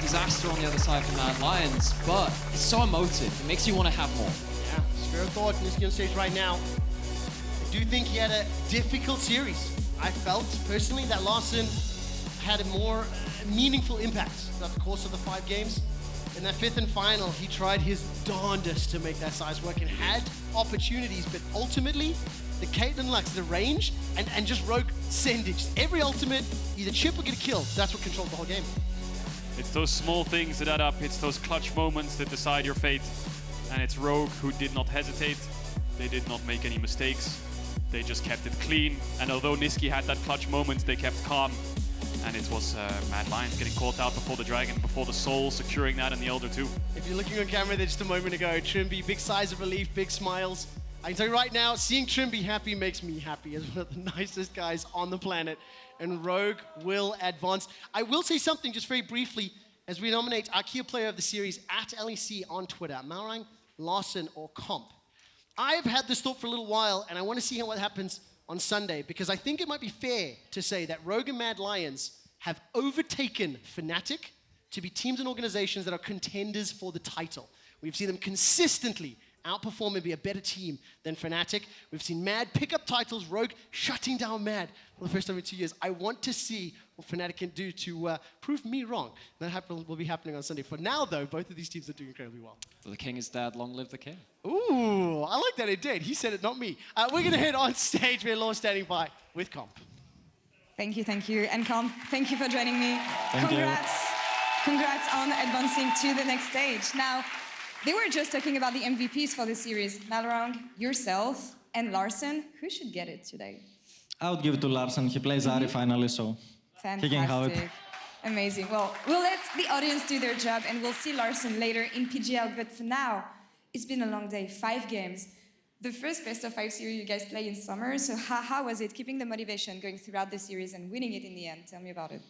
disaster on the other side for Mad Lions, but it's so emotive. It makes you want to have more. Yeah, Sphere of Thought, Nisqy on stage right now. I do think he had a difficult series. I felt personally that Larssen had a more meaningful impact throughout the course of the 5 games. In that 5th and final, he tried his darndest to make that size work and had opportunities, but ultimately, the Caitlyn lacks the range and just Rogue send it. Just every ultimate, either chip or get a kill. That's what controlled the whole game. It's those small things that add up. It's those clutch moments that decide your fate. And it's Rogue who did not hesitate. They did not make any mistakes. They just kept it clean. And although Nisqy had that clutch moment, they kept calm. And it was Mad Lions getting caught out before the Dragon, before the Soul, securing that and the Elder too. If you're looking on camera there just a moment ago, Trymbi, big sighs of relief, big smiles. I can tell you right now, seeing Trymbi happy makes me happy as one of the nicest guys on the planet. And Rogue will advance. I will say something just very briefly as we nominate our key player of the series at LEC on Twitter, Malrang, Larssen, or Comp. I've had this thought for a little while, and I want to see what happens on Sunday, because I think it might be fair to say that Rogue and Mad Lions have overtaken Fnatic to be teams and organizations that are contenders for the title. We've seen them consistently outperform and be a better team than Fnatic. We've seen Mad pick up titles, Rogue shutting down Mad for the first time in 2 years. I want to see what Fnatic can do to prove me wrong. That will be happening on Sunday. For now, though, both of these teams are doing incredibly well. The king is dead, long live the king. Ooh, I like that indeed. He said it, not me. We're going to head on stage. We have Laure standing by with Comp. Thank you. And Comp, thank you for joining me. Thank you. Congrats on advancing to the next stage. Now, they were just talking about the MVPs for this series. Malrang, yourself, and Larssen. Who should get it today? I would give it to Larssen. He plays Ari finally, so he can have it. Fantastic. Amazing. Well, we'll let the audience do their job, and we'll see Larssen later in PGL. But for now, it's been a long day, 5 games. The first best-of-5 series you guys play in summer, so how was it keeping the motivation going throughout the series and winning it in the end? Tell me about it.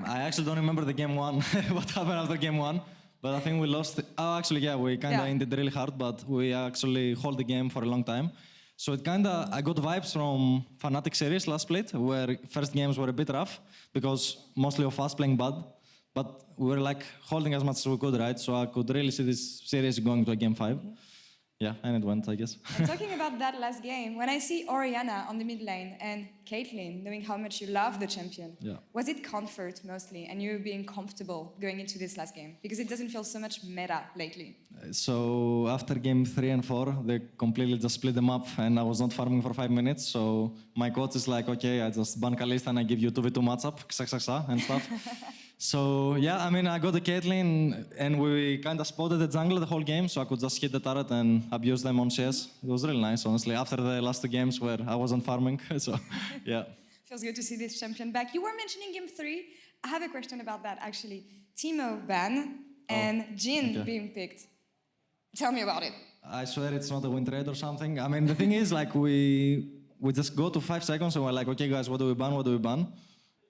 I actually don't remember the game 1, what happened after game 1, but I think we lost. Oh, actually, yeah, we kind of ended really hard, but we actually hold the game for a long time. So it kind of, I got vibes from Fnatic series last split, where first games were a bit rough, because mostly of us playing bad, but we were like holding as much as we could, right? So I could really see this series going to a game 5. Yeah, and it went, I guess. And talking about that last game, when I see Orianna on the mid lane and Caitlyn, knowing how much you love the champion, was it comfort mostly and you being comfortable going into this last game? Because it doesn't feel so much meta lately. So after game 3 and 4, they completely just split them up and I was not farming for 5 minutes. So my coach is like, okay, I just ban Kalista and I give you 2v2 matchup, and stuff. So yeah, I mean, I got the Caitlyn, and we kind of spotted the jungler the whole game, so I could just hit the turret and abuse them on CS. It was really nice, honestly, after the last 2 games where I wasn't farming, so yeah. Feels good to see this champion back. You were mentioning game 3. I have a question about that, actually. Teemo ban and Jhin being picked. Tell me about it. I swear it's not a win trade or something. I mean, the thing is, like, we just go to 5 seconds and we're like, okay, guys, what do we ban? What do we ban?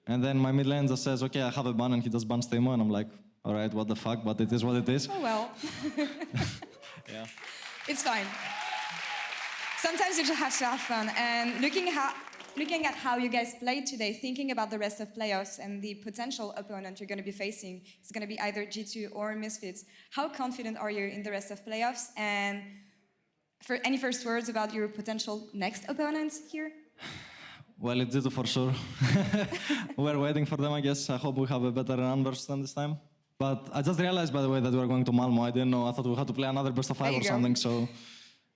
And then my mid lane just says, okay, I have a ban, and he just bans Teemo, and I'm like, all right, what the fuck, but it is what it is. Oh, well. Yeah. It's fine. Sometimes you just have to have fun. And looking at how you guys played today, thinking about the rest of playoffs and the potential opponent you're going to be facing, it's going to be either G2 or Misfits. How confident are you in the rest of playoffs? And for any first words about your potential next opponent here? Well, it's G2 for sure. We're waiting for them, I guess. I hope we have a better numbers than this time. But I just realized, by the way, that we were going to Malmo. I didn't know. I thought we had to play another best of 5 or something. So,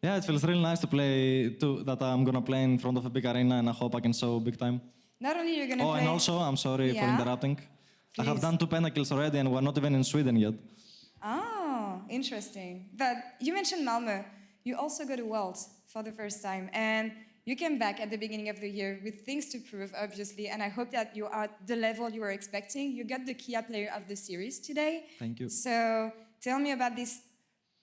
yeah, it feels really nice to play, that I'm going to play in front of a big arena, and I hope I can show big time. Not only you're going to play... Oh, and also, I'm sorry for interrupting. Please. I have done 2 pentakills already, and we're not even in Sweden yet. Oh, interesting. But you mentioned Malmö. You also go to Worlds for the first time. And you came back at the beginning of the year with things to prove, obviously, and I hope that you are at the level you were expecting. You got the Kia Player of the Series today. Thank you. So tell me about this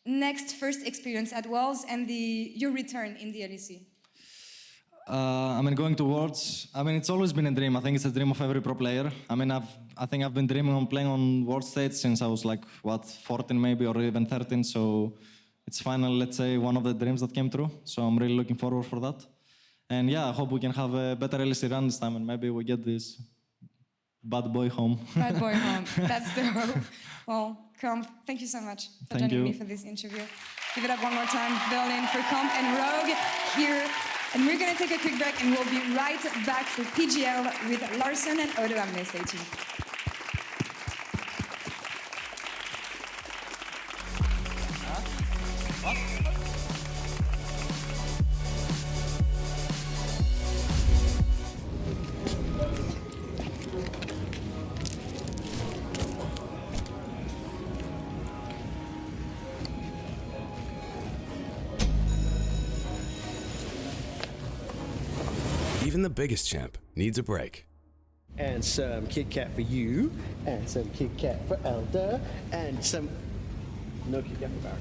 next first experience at Worlds and your return in the LEC. I mean, going to Worlds, I mean, it's always been a dream. I think it's a dream of every pro player. I mean, I think I've been dreaming on playing on World stage since I was like, what, 14 maybe, or even 13. So it's finally, let's say, one of the dreams that came true. So I'm really looking forward for that. And yeah, I hope we can have a better LEC run this time, and maybe we get this bad boy home. Bad boy home. That's the hope. Well, Comp, thank you so much for joining me for this interview. Give it up one more time, Berlin, for Comp and Rogue here. And we're going to take a quick break, and we'll be right back for PGL with Larssen and Odoamne. Stay tuned. Even the biggest champ needs a break. And some Kit Kat for you, and some Kit Kat for Elder, and some no Kit Kat for Barrett.